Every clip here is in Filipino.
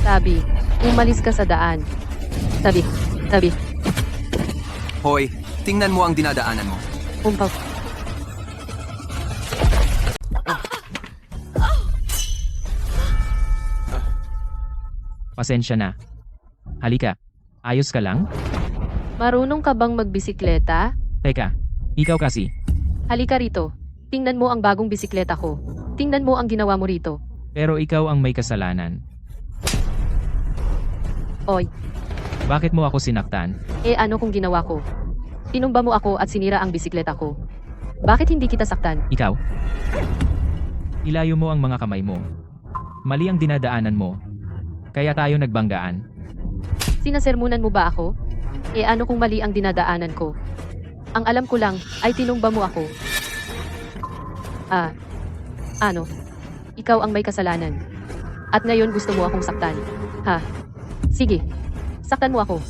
Sabi, umalis ka sa daan. Sabi, sabi, Hoy, tingnan mo ang dinadaanan mo. umpaw. Pasensya na. Halika. Ayos ka lang? Marunong ka bang magbisikleta? Teka, ikaw kasi. Halika rito. Tingnan mo ang bagong bisikleta ko. Tingnan mo ang ginawa mo rito. Pero ikaw ang may kasalanan. Oy, Bakit mo ako sinaktan? ano kung ginawa ko? Tinumba mo ako at sinira ang bisikleta ko. Bakit hindi kita saktan? Ikaw? Ilayo mo ang mga kamay mo. Mali ang dinadaanan mo. Kaya tayo nagbanggaan. Sinasermunan mo ba ako? Ano kung mali ang dinadaanan ko? Ang alam ko lang ay tinumba mo ako. Ano? Ikaw ang may kasalanan. At ngayon gusto mo akong saktan. Ha? Sige. Saktan mo ako.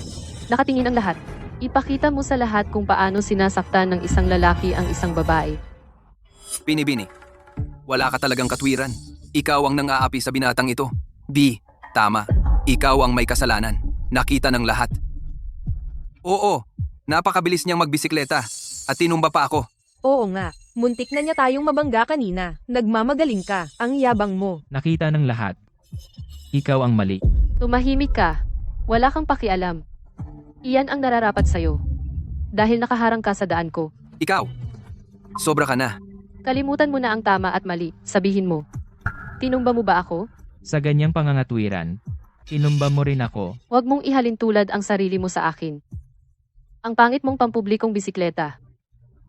Nakatingin ang lahat. Ipakita mo sa lahat kung paano sinasaktan ng isang lalaki ang isang babae. Binibini, wala ka talagang katwiran. Ikaw ang nang-aapi sa binatang ito. B, tama. Ikaw ang may kasalanan. Nakita ng lahat. Oo, napakabilis niyang magbisikleta. At tinumba pa ako. Oo nga, muntik na niya tayong mabangga kanina. Nagmamagaling ka, ang yabang mo. Nakita ng lahat. Ikaw ang mali. Tumahimik ka. Wala kang pakialam. Iyan ang nararapat sa'yo. Dahil nakaharang ka sa daan ko. Ikaw, sobra ka na. Kalimutan mo na ang tama at mali. Sabihin mo. Tinumba mo ba ako? Sa ganyang pangangatwiran, tinumba mo rin ako. Huwag mong ihalin tulad ang sarili mo sa akin. Ang pangit mong pampublikong bisikleta.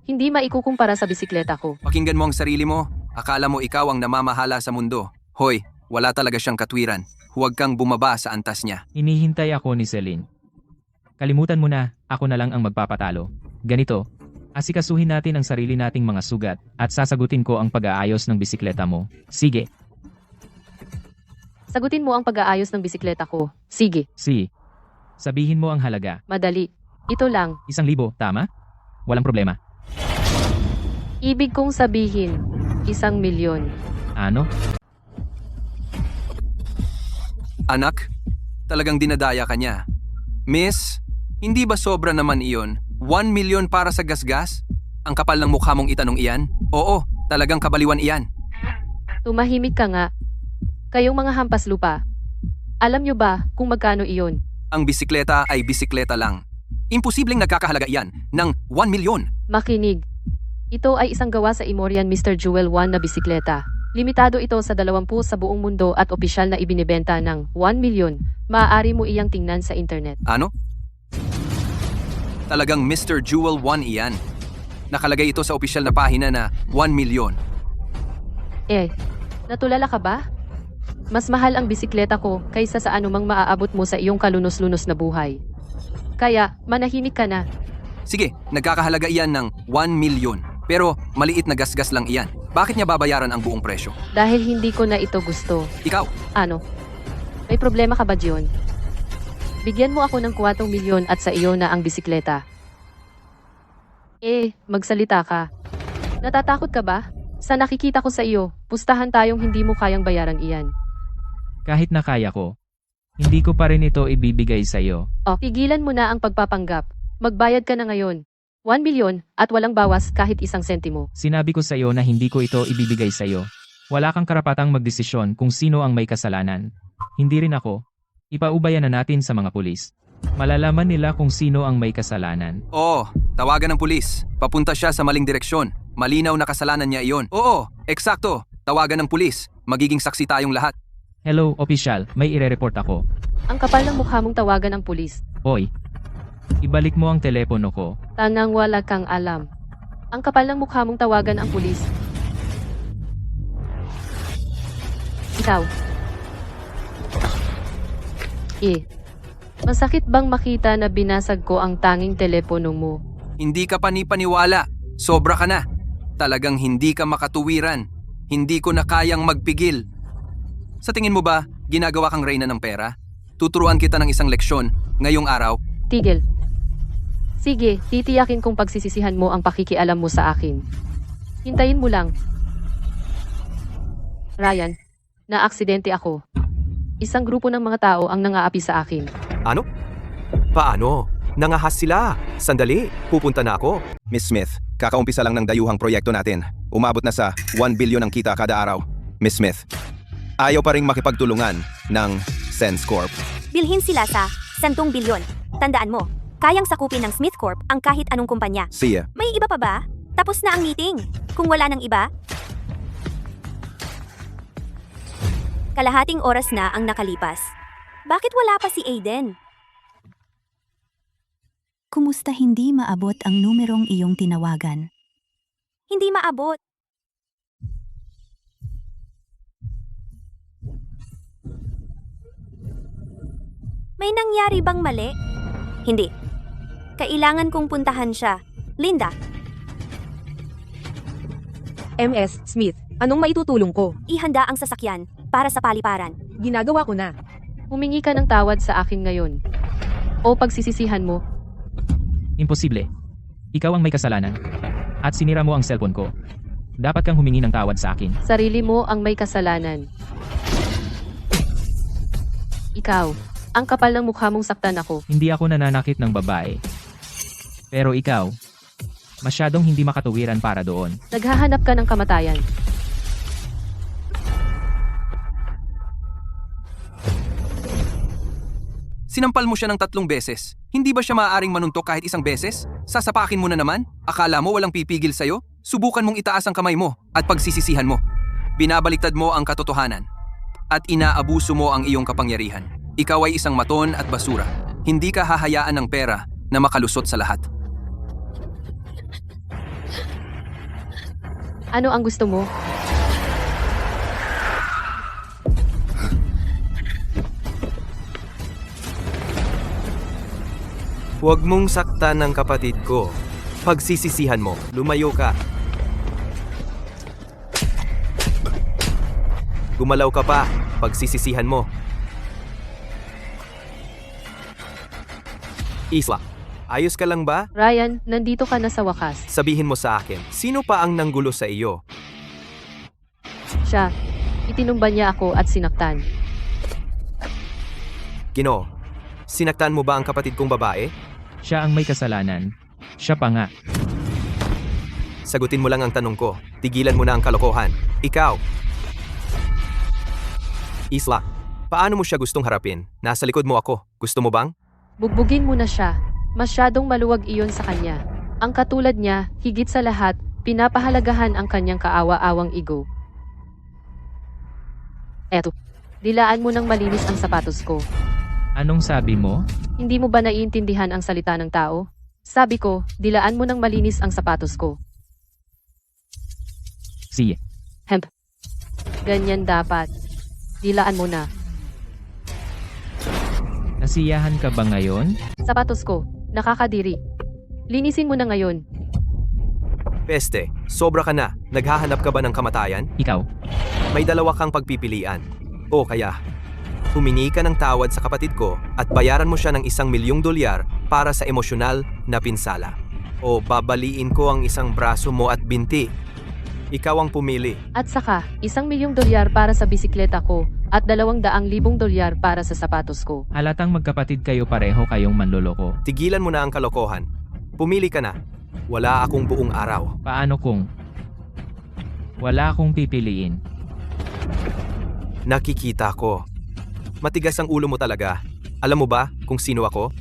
Hindi maikukumpara sa bisikleta ko. Pakinggan mo ang sarili mo. Akala mo ikaw ang namamahala sa mundo. Hoy, wala talaga siyang katwiran. Huwag kang bumaba sa antas niya. Hinihintay ako ni Celine. Kalimutan mo na, ako na lang ang magpapatalo. Ganito, asikasuhin natin ang sarili nating mga sugat at sasagutin ko ang pag-aayos ng bisikleta mo. Sige, Sagutin mo ang pag-aayos ng bisikleta ko. Sige, sabihin mo ang halaga. madali. Ito lang. 1,000, tama? Walang problema. Ibig kong sabihin, 1,000,000. Ano? Anak, talagang dinadaya ka niya. Miss, hindi ba sobra naman iyon? 1,000,000 para sa gasgas? Ang kapal ng mukha mong itanong iyan? Oo, talagang kabaliwan iyan. Tumahimik ka nga. Kayong mga hampas lupa. Alam nyo ba kung magkano iyon? Ang bisikleta ay bisikleta lang. Imposibleng nagkakahalaga iyan ng 1,000,000. Makinig. Ito ay isang gawa sa Imorian Mr. Jewel 1 na bisikleta. Limitado ito sa 20 sa buong mundo at opisyal na ibinibenta ng 1,000,000. Maaari mo iyang tingnan sa internet. Ano? Talagang Mr. Jewel 1 iyan. Nakalagay ito sa opisyal na pahina na 1,000,000. Natulala ka ba? Mas mahal ang bisikleta ko kaysa sa anumang maaabot mo sa iyong kalunos-lunos na buhay. Kaya, manahimik ka na. Sige, nagkakahalaga iyan ng 1,000,000. Pero maliit na gasgas lang iyan. Bakit niya babayaran ang buong presyo? Dahil hindi ko na ito gusto. Ikaw, Ano? May problema ka ba, Gion? Bigyan mo ako ng 4,000,000 at sa iyo na ang bisikleta. Magsalita ka. Natatakot ka ba? Sa nakikita ko sa iyo, pustahan tayong hindi mo kayang bayaran iyan. Kahit na kaya ko, hindi ko pa rin ito ibibigay sa'yo. Tigilan mo na ang pagpapanggap. Magbayad ka na ngayon. 1,000,000 at walang bawas kahit 1 sentimo. Sinabi ko sa'yo na hindi ko ito ibibigay sa'yo. Wala kang karapatang magdesisyon kung sino ang may kasalanan. Hindi rin ako. Ipaubayan na natin sa mga pulis. Malalaman nila kung sino ang may kasalanan. oo, tawagan ng pulis. Papunta siya sa maling direksyon. Malinaw na kasalanan niya iyon. Oo, eksakto. Tawagan ng pulis. Magiging saksi tayong lahat. Hello, opisyal. May ire-report ako. Ang kapal ng mukha mong tawagan ng pulis. Hoy, ibalik mo ang telepono ko. Tanang wala kang alam. Ang kapal ng mukha mong tawagan ang pulis. Ikaw. Masakit bang makita na binasag ko ang tanging telepono mo? Hindi ka panipaniwala. Sobra ka na. Talagang hindi ka makatuwiran. Hindi ko na kayang magpigil. Sa tingin mo ba, ginagawa kang reyna ng pera? Tuturuan kita ng isang leksyon ngayong araw. Tigil. Sige, titiyakin kong pagsisisihan mo ang pakikialam mo sa akin. Hintayin mo lang. Ryan, na-aksidente ako. Isang grupo ng mga tao ang nangaapi sa akin. Ano? Paano? Nangahas sila. Sandali, pupunta na ako. Miss Smith, kakaumpisa lang ng dayuhang proyekto natin. Umabot na sa 1 billion ang kita kada araw. Miss Smith, ayaw pa ring makipagtulungan ng Sense Corp. Bilhin sila sa 10 bilyon. Tandaan mo, kayang sakupin ng Smith Corp ang kahit anong kumpanya. See ya. May iba pa ba? Tapos na ang meeting. Kung wala nang iba, kalahating oras na ang nakalipas. Bakit wala pa si Aiden? Kumusta hindi maabot ang numerong iyong tinawagan? Hindi maabot. May nangyari bang mali? Hindi. Kailangan kong puntahan siya. Linda, MS Smith, anong maitutulong ko? ihanda ang sasakyan para sa paliparan. Ginagawa ko na. Humingi ka ng tawad sa akin ngayon. O pagsisisihan mo. Imposible. Ikaw ang may kasalanan. At sinira mo ang cellphone ko. Dapat kang humingi ng tawad sa akin. Sarili mo ang may kasalanan. Ikaw, ang kapal ng mukha mong saktan ako. Hindi ako nananakit ng babae. Pero ikaw, masyadong hindi makatuwiran para doon. Naghahanap ka ng kamatayan. Sinampal mo siya ng 3 beses. Hindi ba siya maaaring manuntok kahit isang beses? Sasapakin mo na naman? Akala mo walang pipigil sa'yo? Subukan mong itaas ang kamay mo at pagsisisihan mo. Binabaliktad mo ang katotohanan. At inaabuso mo ang iyong kapangyarihan. Ikaw ay isang maton at basura. Hindi ka hahayaan ng pera na makalusot sa lahat. Ano ang gusto mo? Huwag mong saktan ng kapatid ko. Pagsisisihan mo, lumayo ka. Gumalaw ka pa, pagsisisihan mo. Isla, ayos ka lang ba? Ryan, nandito ka na sa wakas. Sabihin mo sa akin, sino pa ang nanggulo sa iyo? Siya. Itinumba niya ako at sinaktan. Ginoo, sinaktan mo ba ang kapatid kong babae? Siya ang may kasalanan. Siya pa nga. Sagutin mo lang ang tanong ko. Tigilan mo na ang kalokohan. Ikaw. Isla, paano mo siya gustong harapin? Nasa likod mo ako. Gusto mo bang? Bugbugin mo na siya. Masyadong maluwag iyon sa kanya. Ang katulad niya, higit sa lahat, pinapahalagahan ang kanyang kaawa-awang ego. Eto, dilaan mo ng malinis ang sapatos ko. Anong sabi mo? Hindi mo ba naiintindihan ang salita ng tao? Sabi ko, dilaan mo ng malinis ang sapatos ko. Sige. Hemp. Ganyan dapat. Dilaan mo na. Nasiyahan ka ba ngayon? Sapatos ko, nakakadiri. Linisin mo na ngayon. Peste, sobra ka na. Naghahanap ka ba ng kamatayan? Ikaw. May dalawa kang pagpipilian. O kaya, humingi ka ng tawad sa kapatid ko at bayaran mo siya ng $1,000,000 para sa emosyonal na pinsala. O babaliin ko ang isang braso mo at binti. Ikaw ang pumili. At saka, $1,000,000 para sa bisikleta ko at $200,000 para sa sapatos ko. Halatang magkapatid kayo, pareho kayong manloloko. Tigilan mo na ang kalokohan. Pumili ka na. Wala akong buong araw. Paano kung wala akong pipiliin? Nakikita ko. Matigas ang ulo mo talaga. Alam mo ba kung sino ako?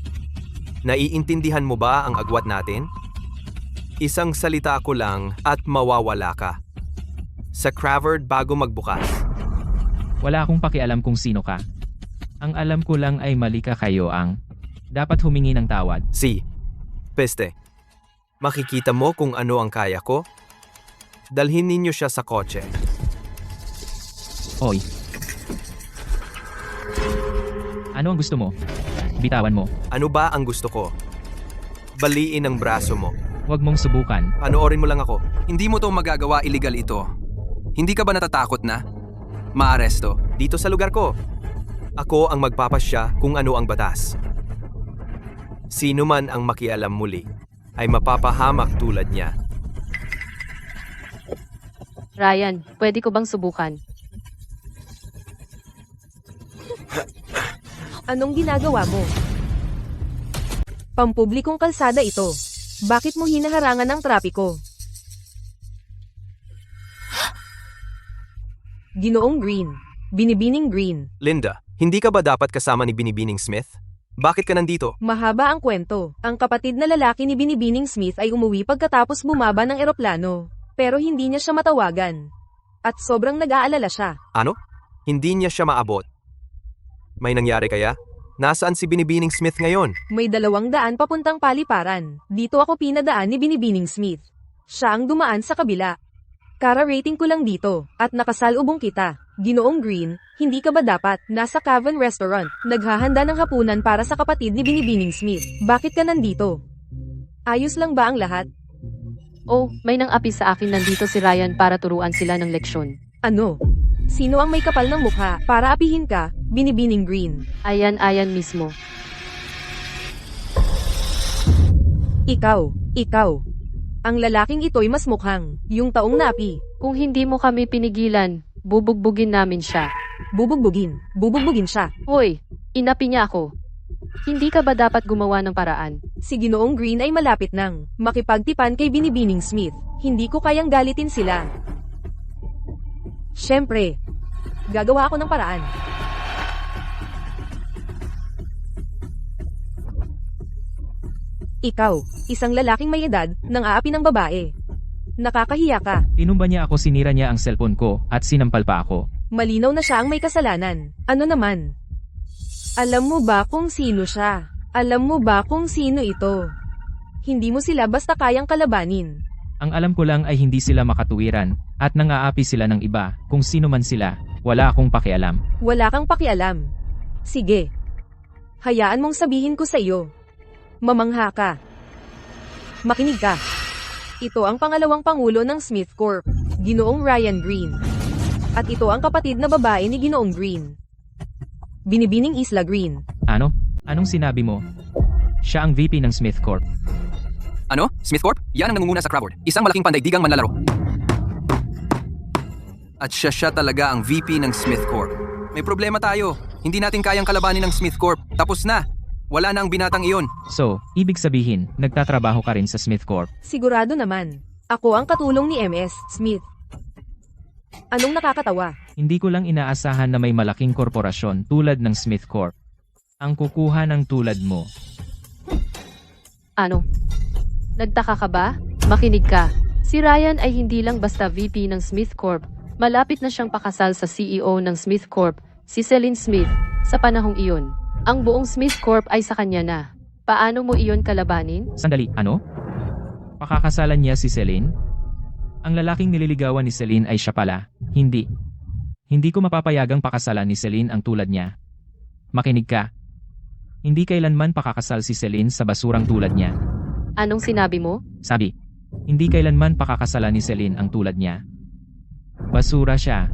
Naiintindihan mo ba ang agwat natin? Isang salita ko lang at mawawala ka. Sa Cravard bago magbukas. Wala akong pakialam kung sino ka. Ang alam ko lang ay mali ka, kayo ang dapat humingi ng tawad. Si, Peste, makikita mo kung ano ang kaya ko? Dalhin ninyo siya sa kotse. Hoy. Ano ang gusto mo? Bitawan mo. Ano ba ang gusto ko? Baliin ang braso mo. Huwag mong subukan. Panoorin mo lang ako. Hindi mo to magagawa, illegal ito. Hindi ka ba natatakot na? Maaresto. Dito sa lugar ko. Ako ang magpapasya kung ano ang batas. Sino man ang makialam muli ay mapapahamak tulad niya. Ryan, pwede ko bang subukan? Anong ginagawa mo? Pampublikong kalsada ito. Bakit mo hinaharangan ng trapiko? Ginoong Green. Binibining Green. Linda, hindi ka ba dapat kasama ni Binibining Smith? Bakit ka nandito? Mahaba ang kwento. Ang kapatid na lalaki ni Binibining Smith ay umuwi pagkatapos bumaba ng eroplano. Pero hindi niya siya matawagan. At sobrang nag-aalala siya. Ano? Hindi niya siya maabot. May nangyari kaya? Nasaan si Binibining Smith ngayon? May 200 papuntang paliparan. Dito ako pinadaan ni Binibining Smith. Siya ang dumaan sa kabila. Kara-rating ko lang dito, at nakasalubong kita. Ginoong Green, hindi ka ba dapat nasa Cavan Restaurant, naghahanda ng hapunan para sa kapatid ni Binibining Smith? Bakit ka nandito? Ayos lang ba ang lahat? Oh, may nang-api sa akin, nandito si Ryan para turuan sila ng leksyon. Ano? Sino ang may kapal ng mukha para apihin ka, Binibining Green? Ayan mismo. Ikaw. Ang lalaking ito'y mas mukhang yung taong napi. Kung hindi mo kami pinigilan, bubugbugin namin siya. Bubugbugin siya. Hoy, inapi niya ako. Hindi ka ba dapat gumawa ng paraan? Si Ginoong Green ay malapit nang makipagtipan kay Binibining Smith. Hindi ko kayang galitin sila. Siyempre, gagawa ako ng paraan. Ikaw, isang lalaking may edad, nang aapi ng babae. Nakakahiya ka. Tinumba niya ako, sinira niya ang cellphone ko, at sinampal pa ako. Malinaw na siya ang may kasalanan. Ano naman? Alam mo ba kung sino siya? Alam mo ba kung sino ito? Hindi mo sila basta kayang kalabanin. Ang alam ko lang ay hindi sila makatuwiran, at nang-aapi sila ng iba, kung sino man sila, wala akong pakialam. Wala kang pakialam. Sige. Hayaan mong sabihin ko sa iyo. Mamangha ka. Makinig ka. Ito ang pangalawang pangulo ng Smith Corp, Ginoong Ryan Green. At ito ang kapatid na babae ni Ginoong Green, Binibining Isla Green. Ano? Anong sinabi mo? Siya ang VP ng Smith Corp. Ano? Smith Corp? Yan ang nangunguna sa Crawford. Isang malaking pandaigdigang manlalaro. At siya talaga ang VP ng Smith Corp. May problema tayo. Hindi natin kayang kalabanin ng Smith Corp. Tapos na. Wala na ang binatang iyon. So, ibig sabihin, nagtatrabaho ka rin sa Smith Corp. Sigurado naman. Ako ang katulong ni MS Smith. Anong nakakatawa? Hindi ko lang inaasahan na may malaking korporasyon tulad ng Smith Corp ang kukuha ng tulad mo. Ano? Nagtaka ka ba? Makinig ka. Si Ryan ay hindi lang basta VP ng Smith Corp. Malapit na siyang pakasal sa CEO ng Smith Corp, si Celine Smith, sa panahong iyon. Ang buong Smith Corp ay sa kanya na. Paano mo iyon kalabanin? Sandali, ano? Pakakasalan niya si Celine? Ang lalaking nililigawan ni Celine ay siya pala. Hindi. Hindi ko mapapayagang pakasalan ni Celine ang tulad niya. Makinig ka. Hindi kailanman pakakasal si Celine sa basurang tulad niya. Anong sinabi mo? Sabi, hindi kailanman pakakasalan ni Celine ang tulad niya. Basura siya.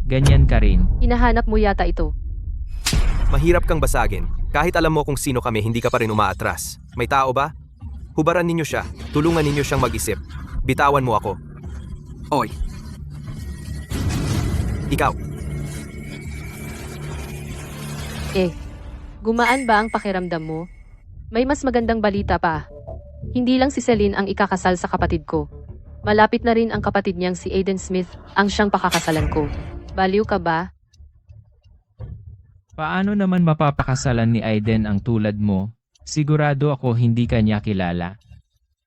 Ganyan ka rin. Hinahanap mo yata ito. Mahirap kang basagin. Kahit alam mo kung sino kami, hindi ka pa rin umaatras. May tao ba? Hubaran ninyo siya. Tulungan ninyo siyang mag-isip. Bitawan mo ako. Oy, Ikaw. Gumaan ba ang pakiramdam mo? May mas magandang balita pa. Hindi lang si Celine ang ikakasal sa kapatid ko. Malapit na rin ang kapatid niyang si Aiden Smith ang siyang pakakasalan ko. Baliw ka ba? Paano naman mapapakasalan ni Aiden ang tulad mo? Sigurado ako hindi ka niya kilala.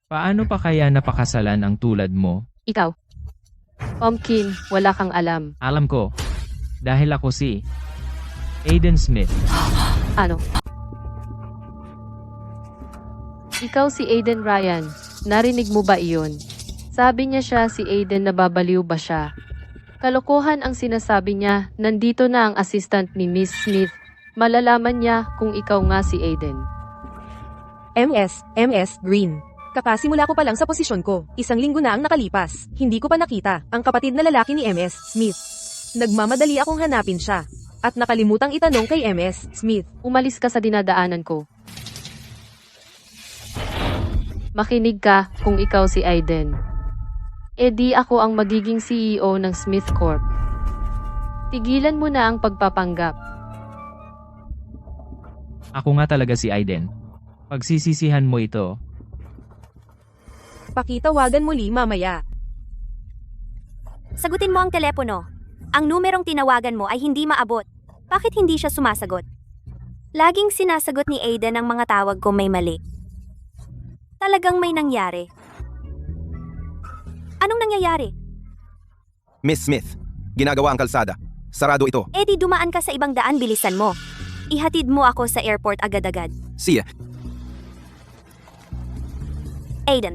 Paano pa kaya napakasalan ang tulad mo? Ikaw. Pumpkin, wala kang alam. Alam ko. Dahil ako si Aiden Smith. Ano? Ikaw si Aiden Ryan. Narinig mo ba iyon? Sabi niya siya si Aiden, nababaliw ba siya? Kalokohan ang sinasabi niya, nandito na ang assistant ni Miss Smith. Malalaman niya kung ikaw nga si Aiden. MS Green. Kakasimula ko pa lang sa posisyon ko. 1 linggo na ang nakalipas. Hindi ko pa nakita ang kapatid na lalaki ni MS Smith. Nagmamadali akong hanapin siya. At nakalimutang itanong kay MS Smith. Umalis ka sa dinadaanan ko. Makinig ka kung ikaw si Aiden. Di ako ang magiging CEO ng Smith Corp. Tigilan mo na ang pagpapanggap. Ako nga talaga si Aiden. Pagsisisihan mo ito. Pakitawagan muli mamaya. Sagutin mo ang telepono. Ang numerong tinawagan mo ay hindi maabot. Bakit hindi siya sumasagot? Laging sinasagot ni Aiden ang mga tawag ko may mali. Talagang may nangyari. Anong nangyayari? Miss Smith, ginagawa ang kalsada. Sarado ito. Eh di dumaan ka sa ibang daan, bilisan mo. Ihatid mo ako sa airport agad-agad. Siya, Aiden,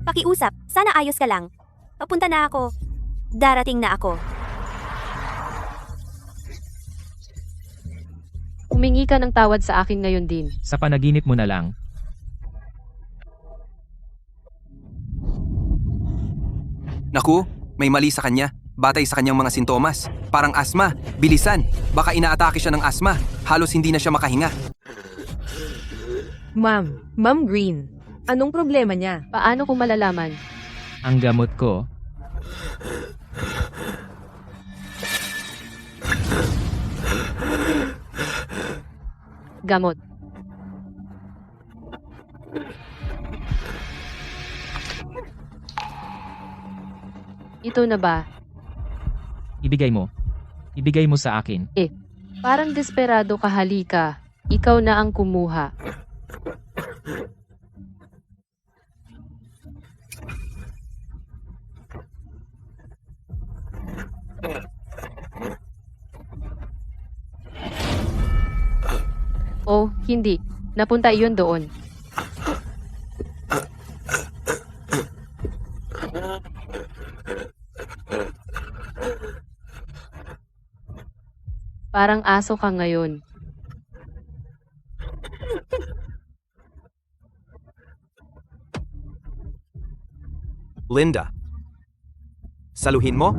pakiusap, sana ayos ka lang. Papunta na ako. Darating na ako. Humingi ka ng tawad sa akin ngayon din. Sa panaginip mo na lang. naku, may mali sa kanya. Batay sa kanyang mga sintomas. Parang asma. Bilisan. Baka inaatake siya ng asma. Halos hindi na siya makahinga. Ma'am Green, anong problema niya? Paano ko malalaman? Ang gamot ko. Gamot. Ito na ba? Ibigay mo. Ibigay mo sa akin. Parang desperado ka, halika. Ikaw na ang kumuha. Oh, hindi. Napunta iyon doon. Parang aso ka ngayon. Linda, saluhin mo?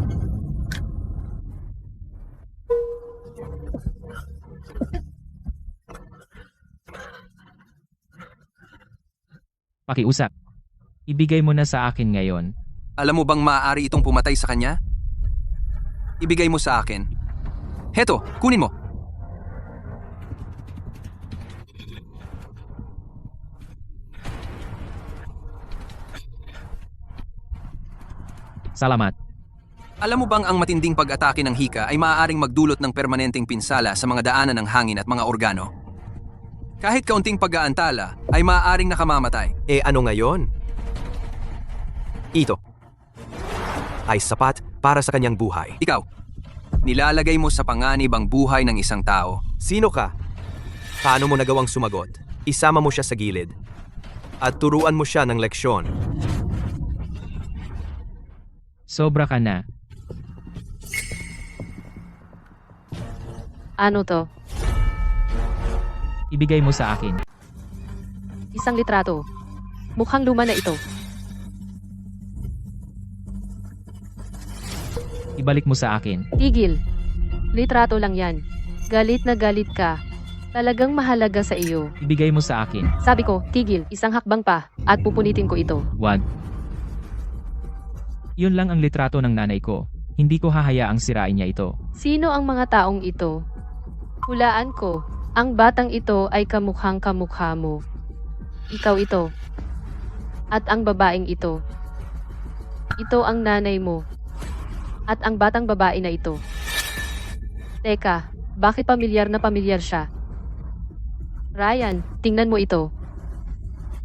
Pakiusap. Ibigay mo na sa akin ngayon. Alam mo bang maaari itong pumatay sa kanya? Ibigay mo sa akin. Heto, kunin mo. Salamat. Alam mo bang ang matinding pag-atake ng hika ay maaaring magdulot ng permanenteng pinsala sa mga daanan ng hangin at mga organo? Kahit kaunting pag-aantala ay maaaring nakamamatay. Eh ano ngayon? Ito ay sapat para sa kanyang buhay. Ikaw, nilalagay mo sa panganib ang buhay ng isang tao. Sino ka? Paano mo nagawang sumagot? Isama mo siya sa gilid at turuan mo siya ng leksyon. Sobra ka na. Ano to? Ibigay mo sa akin. Isang litrato. Mukhang luma na ito. Ibalik mo sa akin. Tigil. Litrato lang yan. Galit na galit ka. Talagang mahalaga sa iyo. Ibigay mo sa akin. Sabi ko, tigil. Isang hakbang pa. At pupunitin ko ito. Wag. Yun lang ang litrato ng nanay ko. Hindi ko hahayaang sirain niya ito. Sino ang mga taong ito? Hulaan ko. Ang batang ito ay kamukhang kamukha mo. Ikaw ito. At ang babaeng ito. Ito ang nanay mo. At ang batang babae na ito. Teka, bakit pamilyar na pamilyar siya? Ryan, tingnan mo ito.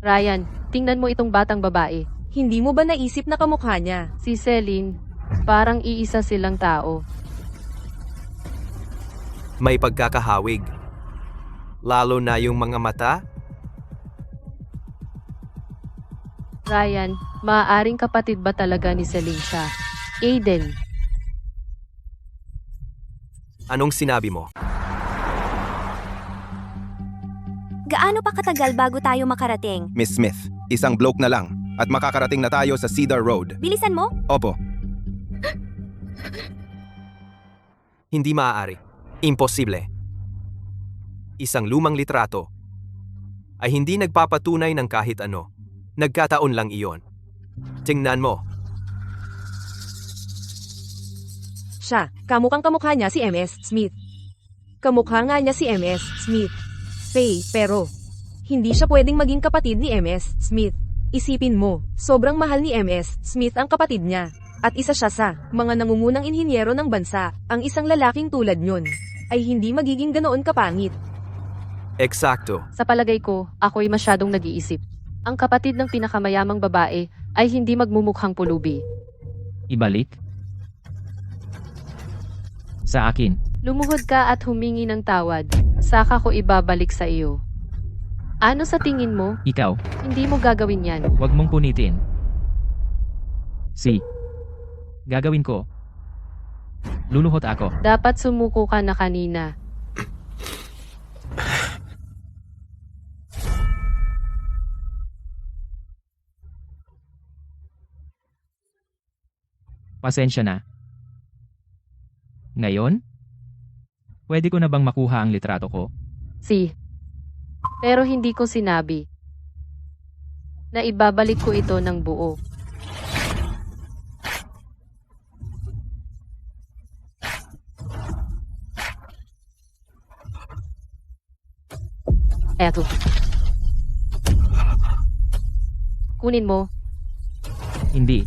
Ryan, tingnan mo itong batang babae. Hindi mo ba naisip na kamukha niya? Si Celine, parang iisa silang tao. May pagkakahawig. Lalo na yung mga mata. Ryan, maaaring kapatid ba talaga ni Celine siya? Aiden, Anong sinabi mo? Gaano pa katagal bago tayo makarating? Miss Smith, isang bloke na lang at makakarating na tayo sa Cedar Road. Bilisan mo? Opo, Hindi maaari. Imposible. Isang lumang litrato ay hindi nagpapatunay ng kahit ano. Nagkataon lang iyon. Tingnan mo. Siya, kamukhang kamukha niya si MS Smith. Kamukha nga niya si MS Smith. Faye, pero hindi siya pwedeng maging kapatid ni MS Smith. Isipin mo, sobrang mahal ni MS Smith ang kapatid niya. At isa siya sa mga nangungunang inhinyero ng bansa. Ang isang lalaking tulad nyon ay hindi magiging ganoon kapangit. Eksakto. Sa palagay ko, ako'y masyadong nag-iisip. Ang kapatid ng pinakamayamang babae ay hindi magmumukhang pulubi. Ibalik? Sa akin. Lumuhod ka at humingi ng tawad, saka ko ibabalik sa iyo. Ano sa tingin mo? Ikaw, Hindi mo gagawin yan. huwag mong punitin. Gagawin ko. Luluhod ako. Dapat sumuko ka na kanina. Pasensya na. Ngayon? Pwede ko na bang makuha ang litrato ko? Pero hindi ko sinabi na ibabalik ko ito ng buo. Eto. Kunin mo. Hindi.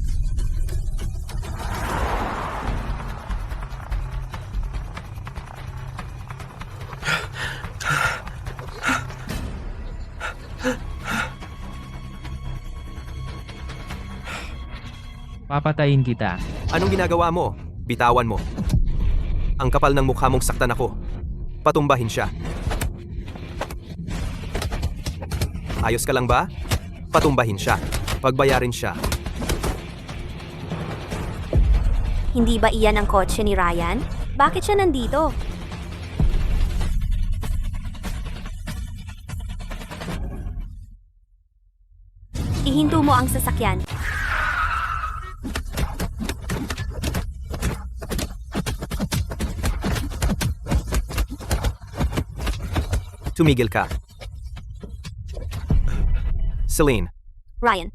Papatayin kita. Anong ginagawa mo? Bitawan mo. Ang kapal ng mukha mong saktan ako. Patumbahin siya. Ayos ka lang ba? Patumbahin siya. Pagbayarin siya. Hindi ba iyan ang kotse ni Ryan? Bakit siya nandito? Ihinto mo ang sasakyan. Tumigil ka. Celine, Ryan,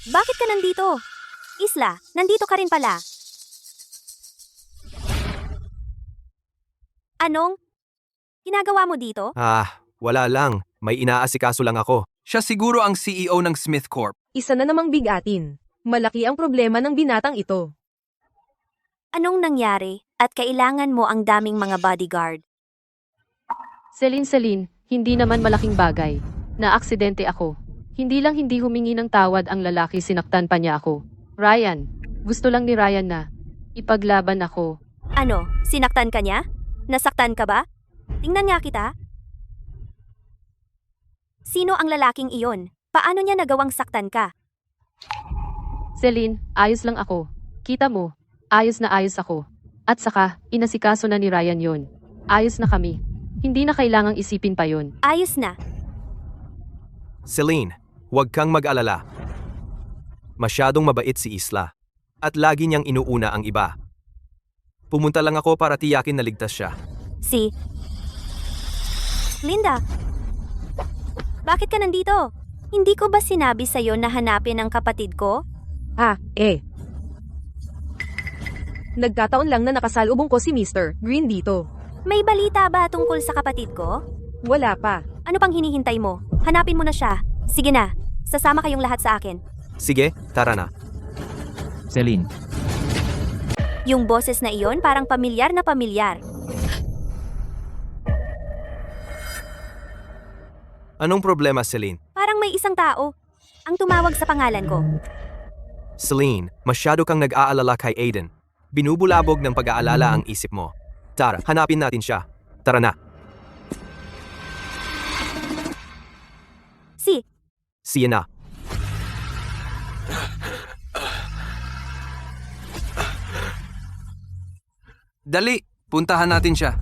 bakit ka nandito? Isla, nandito ka rin pala. Anong ginagawa mo dito? wala lang. May inaasikaso lang ako. Siya siguro ang CEO ng Smith Corp. Isa na namang bigatin. Malaki ang problema ng binatang ito. Anong nangyari at kailangan mo ang daming mga bodyguard? Celine, hindi naman malaking bagay. Na-aksidente ako. Hindi lang hindi humingi ng tawad ang lalaki, sinaktan pa niya ako. Ryan, gusto lang ni Ryan na ipaglaban ako. Ano, sinaktan ka niya? Nasaktan ka ba? Tingnan nga kita. Sino ang lalaking iyon? Paano niya nagawang saktan ka? Celine, ayos lang ako. Kita mo, ayos na ayos ako. At saka, inasikaso na ni Ryan yon. Ayos na kami. Hindi na kailangang isipin pa yon. Ayos na. Celine, huwag kang mag-alala. Masyadong mabait si Isla. At lagi niyang inuuna ang iba. Pumunta lang ako para tiyakin na ligtas siya. Si Linda, bakit ka nandito? Hindi ko ba sinabi sa'yo na hanapin ang kapatid ko? Nagkataon lang na nakasalubong ko si Mr. Green dito. May balita ba tungkol sa kapatid ko? Wala pa. Ano pang hinihintay mo? Hanapin mo na siya. Sige na, sasama kayong lahat sa akin. Sige, tara na. Celine, Yung boses na iyon parang pamilyar na pamilyar. Anong problema, Celine? Parang may isang tao ang tumawag sa pangalan ko. Celine, masyado kang nag-aalala kay Aiden. Binubulabog ng pag-aalala ang isip mo. Tara, hanapin natin siya. Tara na. Siya na. Dali, puntahan natin siya.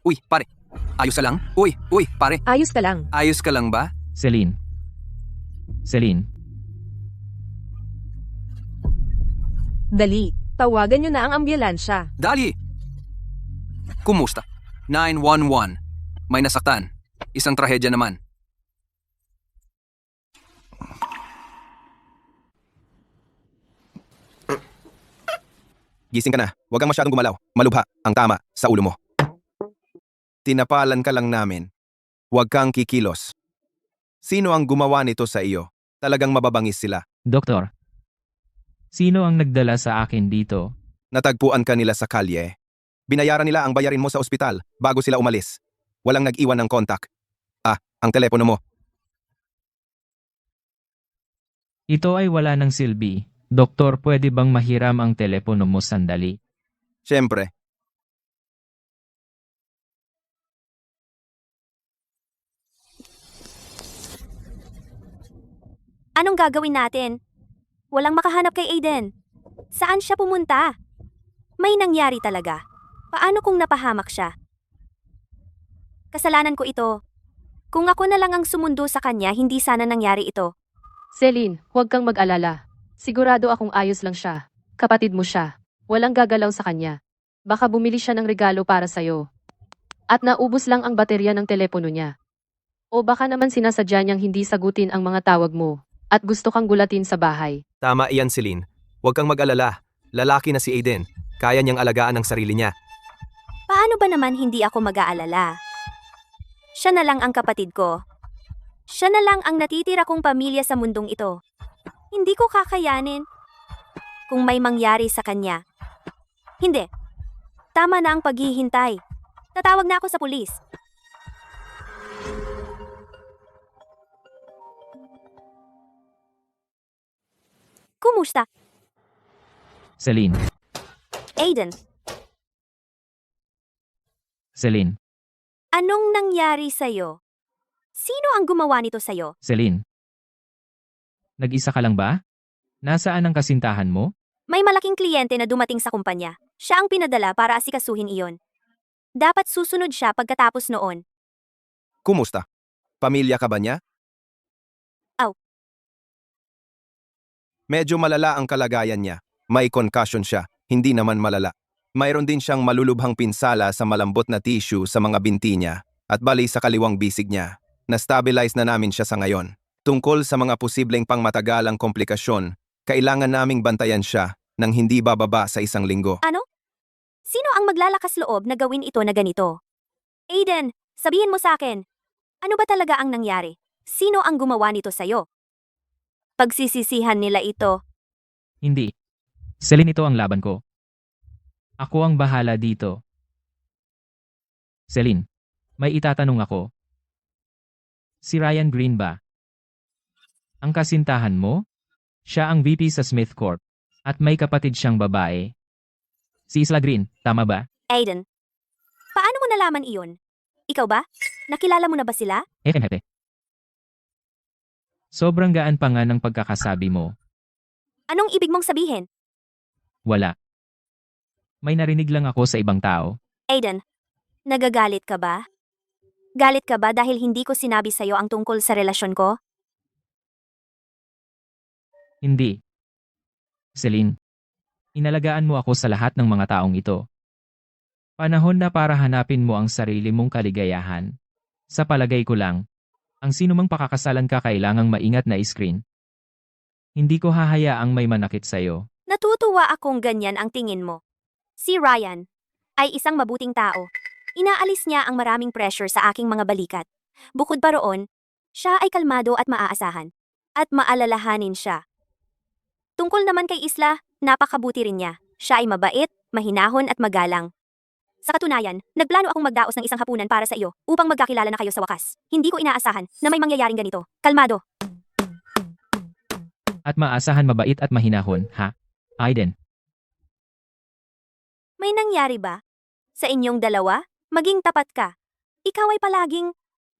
Uy, pare. Ayos ka lang? Uy, pare. Ayos ka lang. Ayos ka lang ba? Celine. Dali, tawagan nyo na ang ambulansya. Dali! Kumusta? 911. May nasaktan. Isang trahedya naman. Gising ka na. Huwag kang masyadong gumalaw. Malubha ang tama sa ulo mo. Tinapalan ka lang namin. Huwag kang kikilos. Sino ang gumawa nito sa iyo? Talagang mababangis sila. Doktor. Sino ang nagdala sa akin dito? Natagpuan ka nila sa kalye. Binayaran nila ang bayarin mo sa ospital bago sila umalis. Walang nag-iwan ng kontak. Ang telepono mo. Ito ay wala ng silbi. Doktor, pwede bang mahiram ang telepono mo sandali? Siyempre. Anong gagawin natin? Walang makahanap kay Aiden. Saan siya pumunta? May nangyari talaga. Paano kung napahamak siya? Kasalanan ko ito. Kung ako na lang ang sumundo sa kanya, hindi sana nangyari ito. Celine, huwag kang mag-alala. Sigurado akong ayos lang siya. Kapatid mo siya. Walang gagalaw sa kanya. Baka bumili siya ng regalo para sa'yo. At naubos lang ang baterya ng telepono niya. O baka naman sinasadya niyang hindi sagutin ang mga tawag mo. At gusto kang gulatin sa bahay. Tama iyan, Celine. Huwag kang mag-alala. Lalaki na si Aiden. Kaya niyang alagaan ang sarili niya. Paano ba naman hindi ako mag-aalala? Siya na lang ang kapatid ko. Siya na lang ang natitira kong pamilya sa mundong ito. Hindi ko kakayanin. Kung may mangyari sa kanya. Hindi. Tama na ang paghihintay. Tatawag na ako sa pulis. Kumusta, Celine. Aiden? Celine. Anong nangyari sa'yo? Sino ang gumawa nito sa'yo? Celine. Nag-isa ka lang ba? Nasaan ang kasintahan mo? May malaking kliyente na dumating sa kumpanya. Siya ang pinadala para asikasuhin iyon. Dapat susunod siya pagkatapos noon. Kumusta? Pamilya ka ba niya? Aw. Medyo malala ang kalagayan niya. May concussion siya, hindi naman malala. Mayroon din siyang malulubhang pinsala sa malambot na tissue sa mga binti niya at bali sa kaliwang bisig niya. Na-stabilize na namin siya sa ngayon. Tungkol sa mga posibleng pangmatagalang komplikasyon, kailangan naming bantayan siya nang hindi bababa sa 1 linggo. Ano? Sino ang maglalakas loob na gawin ito na ganito? Aiden, sabihin mo sa akin. Ano ba talaga ang nangyari? Sino ang gumawa nito sa'yo? Pagsisisihan nila ito. Hindi. Celine, ito ang laban ko. Ako ang bahala dito. Celine, may itatanong ako. Si Ryan Green ba? Ang kasintahan mo? Siya ang VP sa Smith Corp. At may kapatid siyang babae. Si Isla Green, tama ba? Aiden, paano mo nalaman iyon? Ikaw ba? Nakilala mo na ba sila? Hepe. Sobrang gaan pa nga ng pagkakasabi mo. Anong ibig mong sabihin? Wala. May narinig lang ako sa ibang tao. Aiden, nagagalit ka ba? Galit ka ba dahil hindi ko sinabi sa'yo ang tungkol sa relasyon ko? Hindi. Celine, inalagaan mo ako sa lahat ng mga taong ito. Panahon na para hanapin mo ang sarili mong kaligayahan. Sa palagay ko lang, ang sinumang pakakasalan ka kailangang maingat na screen. Hindi ko hahayaang may manakit sa'yo. Natutuwa akong ganyan ang tingin mo. Si Ryan ay isang mabuting tao. Inaalis niya ang maraming pressure sa aking mga balikat. Bukod pa roon, siya ay kalmado at maaasahan. At maalalahanin siya. Tungkol naman kay Isla, napakabuti rin niya. Siya ay mabait, mahinahon at magalang. Sa katunayan, nagplano akong magdaos ng isang hapunan para sa iyo upang magkakilala na kayo sa wakas. Hindi ko inaasahan na may mangyayaring ganito. Kalmado. At maasahan mabait at mahinahon, ha? Aiden. May nangyari ba? Sa inyong dalawa? Maging tapat ka. Ikaw ay palaging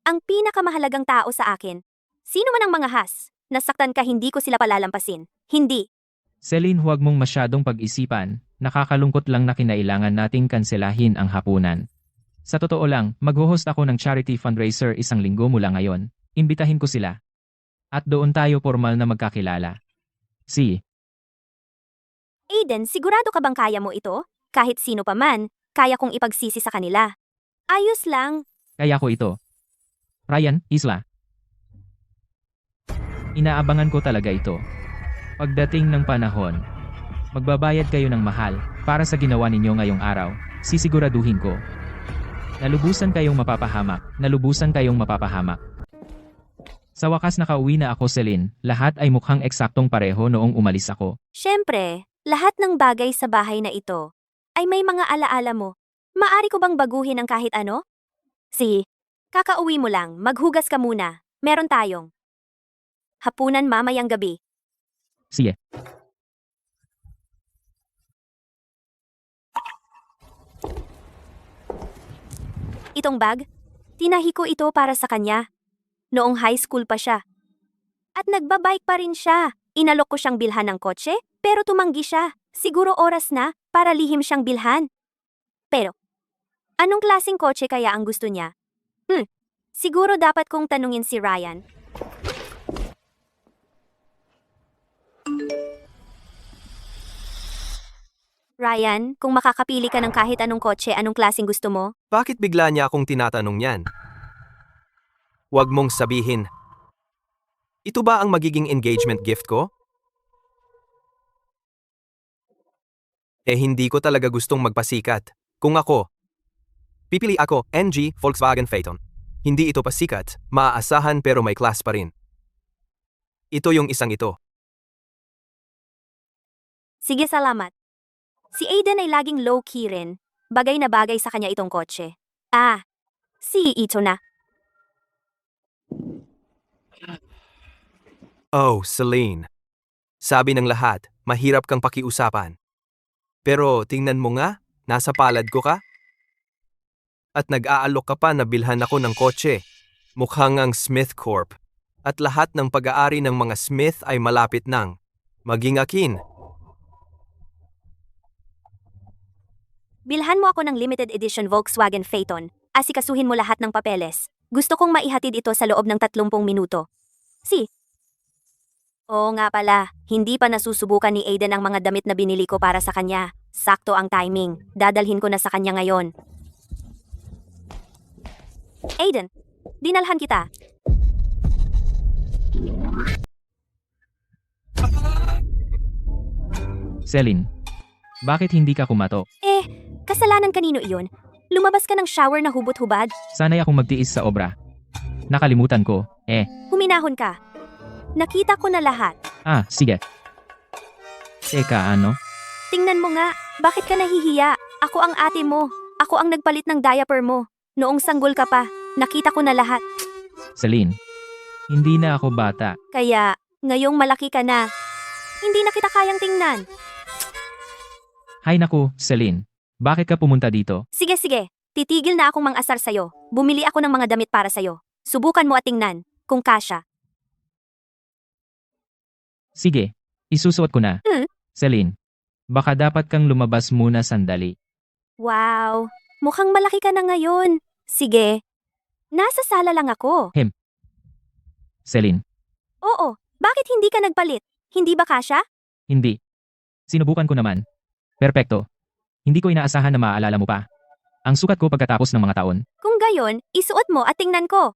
ang pinakamahalagang tao sa akin. Sino man ang mga has, nasaktan ka hindi ko sila palalampasin. Hindi. Celine, huwag mong masyadong pag-isipan. Nakakalungkot lang na kinailangan nating kanselahin ang hapunan. Sa totoo lang, mag-host ako ng charity fundraiser 1 linggo mula ngayon. Imbitahin ko sila. At doon tayo formal na magkakilala. Si Aiden, sigurado ka bang kaya mo ito? Kahit sino pa man, kaya kong ipagsisi sa kanila. Ayos lang. Kaya ko ito. Ryan, Isla. Inaabangan ko talaga ito. Pagdating ng panahon, magbabayad kayo ng mahal para sa ginawa ninyo ngayong araw, sisiguraduhin ko. Nalubusan kayong mapapahamak. Nalubusan kayong mapapahamak. Sa wakas nakauwi na ako, Celine. Lahat ay mukhang eksaktong pareho noong umalis ako. Siyempre, lahat ng bagay sa bahay na ito ay may mga alaala mo. Maari ko bang baguhin ang kahit ano? Kakauwi mo lang, maghugas ka muna. Meron tayong hapunan mamayang gabi. Sige. Itong bag, tinahi ko ito para sa kanya. Noong high school pa siya. At nagbabike pa rin siya. Inalok ko siyang bilhan ng kotse, pero tumanggi siya. Siguro oras na para lihim siyang bilhan. Pero, anong klaseng kotse kaya ang gusto niya? Siguro dapat kong tanungin si Ryan. Ryan, kung makakapili ka ng kahit anong kotse, anong klaseng gusto mo? Bakit bigla niya akong tinatanong yan? Huwag mong sabihin. Ito ba ang magiging engagement gift ko? Hindi ko talaga gustong magpasikat. Kung ako, pipili ako, NG Volkswagen Phaeton. Hindi ito pasikat, maaasahan pero may class pa rin. Ito yung isang ito. Sige, salamat. Si Aiden ay laging low-key rin. Bagay na bagay sa kanya itong kotse. Ito na. Oh, Celine. Sabi ng lahat, mahirap kang pakiusapan. Pero tingnan mo nga, nasa palad ko ka. At nag-aalok ka pa na bilhan ako ng kotse. Mukhang ang Smith Corp. At lahat ng pag-aari ng mga Smith ay malapit nang maging akin. Bilhan mo ako ng limited edition Volkswagen Phaeton. Asikasuhin mo lahat ng papeles. Gusto kong maihatid ito sa loob ng 30 minuto. Oo nga pala, hindi pa nasusubukan ni Aiden ang mga damit na binili ko para sa kanya. Sakto ang timing. Dadalhin ko na sa kanya ngayon. Aiden, dinalhan kita. Celine, bakit hindi ka kumatok? Kasalanan kanino iyon? Lumabas ka ng shower na hubot-hubad? Sanay akong magtiis sa obra. Nakalimutan ko. Huminahon ka. Nakita ko na lahat. Sige. Teka, ano? Tingnan mo nga, bakit ka nahihiya? Ako ang ate mo. Ako ang nagpalit ng diaper mo. Noong sanggol ka pa, nakita ko na lahat. Celine, hindi na ako bata. Kaya, ngayong malaki ka na, hindi na kita kayang tingnan. Hay naku, Celine. Bakit ka pumunta dito? Sige, titigil na akong mang-asar sa'yo. Bumili ako ng mga damit para sa'yo. Subukan mo at tingnan, kung kasya. Sige, isusuot ko na. Celine, baka dapat kang lumabas muna sandali. Wow, mukhang malaki ka na ngayon. Sige, nasa sala lang ako. Celine, Oo, bakit hindi ka nagpalit? Hindi ba kasya? hindi. Sinubukan ko naman. Perpekto. Hindi ko inaasahan na maaalala mo pa. Ang sukat ko pagkatapos ng mga taon. Kung gayon, isuot mo at tingnan ko.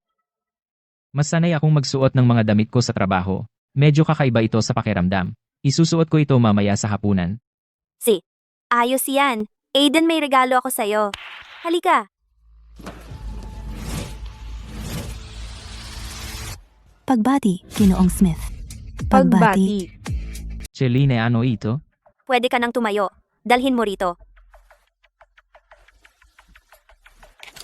Mas sanay akong magsuot ng mga damit ko sa trabaho. Medyo kakaiba ito sa pakiramdam. Isusuot ko ito mamaya sa hapunan. Ayos yan. Aiden, may regalo ako sa'yo. Halika. Pagbati, Ginoong Smith. Pagbati. Celine, ano ito? Pwede ka nang tumayo. Dalhin mo rito.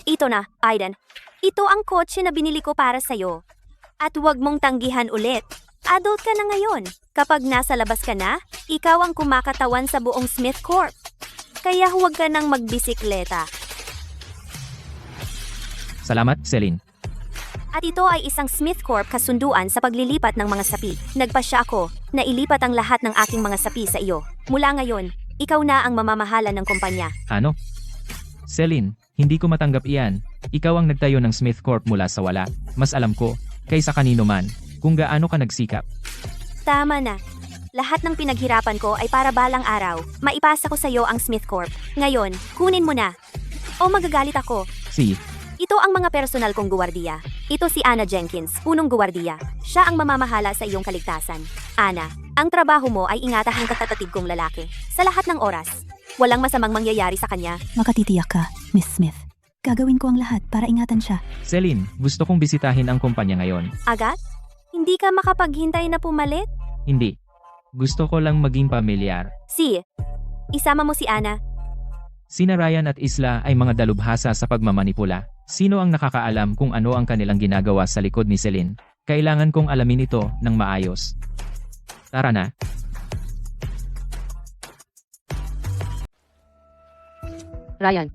Ito na, Aiden. Ito ang kotse na binili ko para sa'yo. At huwag mong tanggihan ulit. Adult ka na ngayon. Kapag nasa labas ka na, ikaw ang kumakatawan sa buong Smith Corp. Kaya huwag ka nang magbisikleta. Salamat, Celine. At ito ay isang Smith Corp kasunduan sa paglilipat ng mga sapi. Nagpasya ako na ilipat ang lahat ng aking mga sapi sa iyo. Mula ngayon, ikaw na ang mamamahala ng kumpanya. Ano? Celine, hindi ko matanggap iyan. Ikaw ang nagtayo ng Smith Corp mula sa wala. Mas alam ko, kaysa kanino man, kung gaano ka nagsikap. Tama na. Lahat ng pinaghirapan ko ay para balang araw. Maipasa ko sa iyo ang Smith Corp. Ngayon, kunin mo na. O magagalit ako. Ito ang mga personal kong guwardiya. Ito si Anna Jenkins, punong guwardiya. Siya ang mamamahala sa iyong kaligtasan. Anna, ang trabaho mo ay ingatahan ang katatatid kong lalaki. Sa lahat ng oras. Walang masamang mangyayari sa kanya. Makatitiyak ka, Miss Smith. Gagawin ko ang lahat para ingatan siya. Celine, gusto kong bisitahin ang kumpanya ngayon. Agad? Hindi ka makapaghintay na pumalit? Hindi. Gusto ko lang maging pamilyar. Isama mo si Ana. Sina Ryan at Isla ay mga dalubhasa sa pagmamanipula. Sino ang nakakaalam kung ano ang kanilang ginagawa sa likod ni Celine? Kailangan kong alamin ito ng maayos. Tara na. Ryan,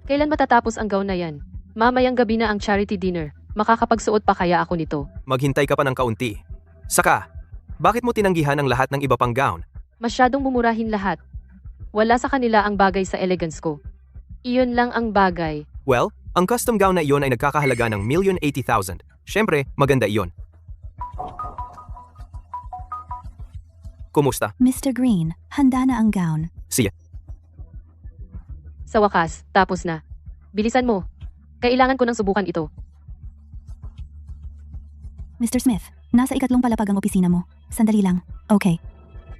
kailan matatapos ang gown na yan? Mamayang gabi na ang charity dinner. Makakapagsuot pa kaya ako nito? Maghintay ka pa ng kaunti. Saka, bakit mo tinanggihan ang lahat ng iba pang gown? Masyadong mumurahin lahat. Wala sa kanila ang bagay sa elegance ko. Iyon lang ang bagay. Well, ang custom gown na iyon ay nagkakahalaga ng 1,080,000. Siyempre, maganda iyon. Kumusta? Mr. Green, handa na ang gown. Sa wakas, tapos na. Bilisan mo. Kailangan ko nang subukan ito. Mr. Smith, nasa 3 palapag ang opisina mo. Sandali lang. Okay.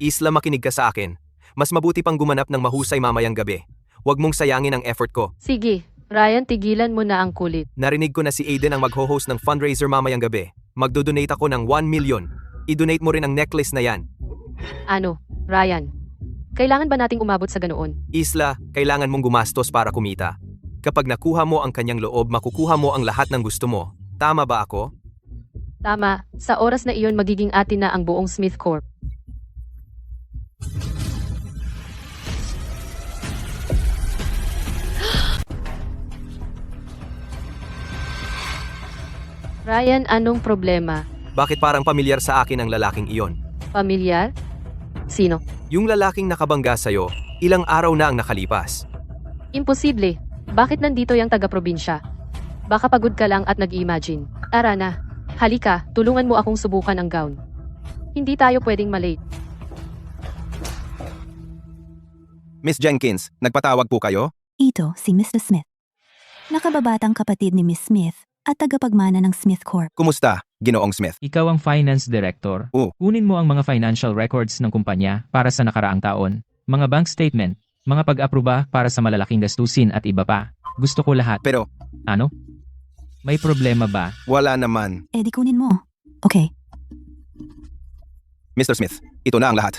Isla, makinig ka sa akin. Mas mabuti pang gumanap ng mahusay mamayang gabi. Huwag mong sayangin ang effort ko. Sige, Ryan, tigilan mo na ang kulit. Narinig ko na si Aiden ang mag-ho-host ng fundraiser mamayang gabi. Magdodonate ako ng 1 million. I-donate mo rin ang necklace na yan. Ano, Ryan? Kailangan ba nating umabot sa ganoon? Isla, kailangan mong gumastos para kumita. Kapag nakuha mo ang kanyang loob, makukuha mo ang lahat ng gusto mo. Tama ba ako? Tama, sa oras na iyon magiging atin na ang buong Smith Corp. Ryan, anong problema? Bakit parang pamilyar sa akin ang lalaking iyon? Pamilyar? Sino? Yung lalaking nakabangga sa'yo, ilang araw na ang nakalipas. Imposible. Bakit nandito yung taga-probinsya? Baka pagod ka lang at nag-imagine. Tara na. Halika, tulungan mo akong subukan ang gown. Hindi tayo pwedeng malate. Miss Jenkins, nagpatawag po kayo? Ito si Mr. Smith. Nakababatang kapatid ni Miss Smith at tagapagmana ng Smith Corp. Kumusta, Ginoong Smith? Ikaw ang finance director. Oo. Kunin mo ang mga financial records ng kumpanya para sa nakaraang taon, mga bank statement, mga pag-aproba para sa malalaking gastusin at iba pa. Gusto ko lahat. Pero, Ano? May problema ba? wala naman. Eh di kunin mo. Okay. Mr. Smith, ito na ang lahat.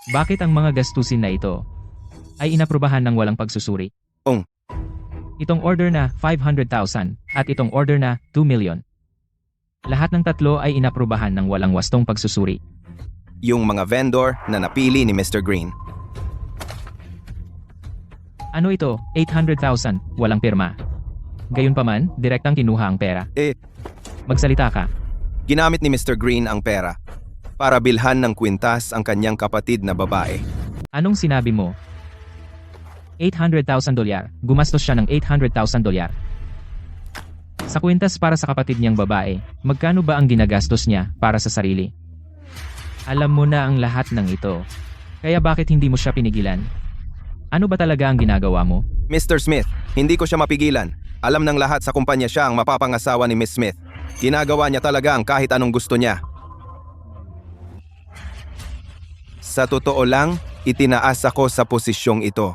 Bakit ang mga gastusin na ito ay inaprubahan ng walang pagsusuri? Itong order na 500,000 at itong order na 2 million. Lahat ng tatlo ay inaprubahan ng walang wastong pagsusuri. Yung mga vendor na napili ni Mr. Green. Ano ito? 800,000, walang pirma. Gayunpaman, direktang kinuha ang pera. Magsalita ka. Ginamit ni Mr. Green ang pera para bilhan ng kwintas ang kanyang kapatid na babae. Anong sinabi mo? $800,000. Gumastos siya ng $800,000. Sa kwintas para sa kapatid niyang babae, magkano ba ang ginagastos niya para sa sarili? Alam mo na ang lahat ng ito. Kaya bakit hindi mo siya pinigilan? Ano ba talaga ang ginagawa mo? Mr. Smith, hindi ko siya mapigilan. Alam ng lahat sa kumpanya siya ang mapapangasawa ni Miss Smith. Ginagawa niya talaga ang kahit anong gusto niya. Sa totoo lang, itinaas ako sa posisyong ito.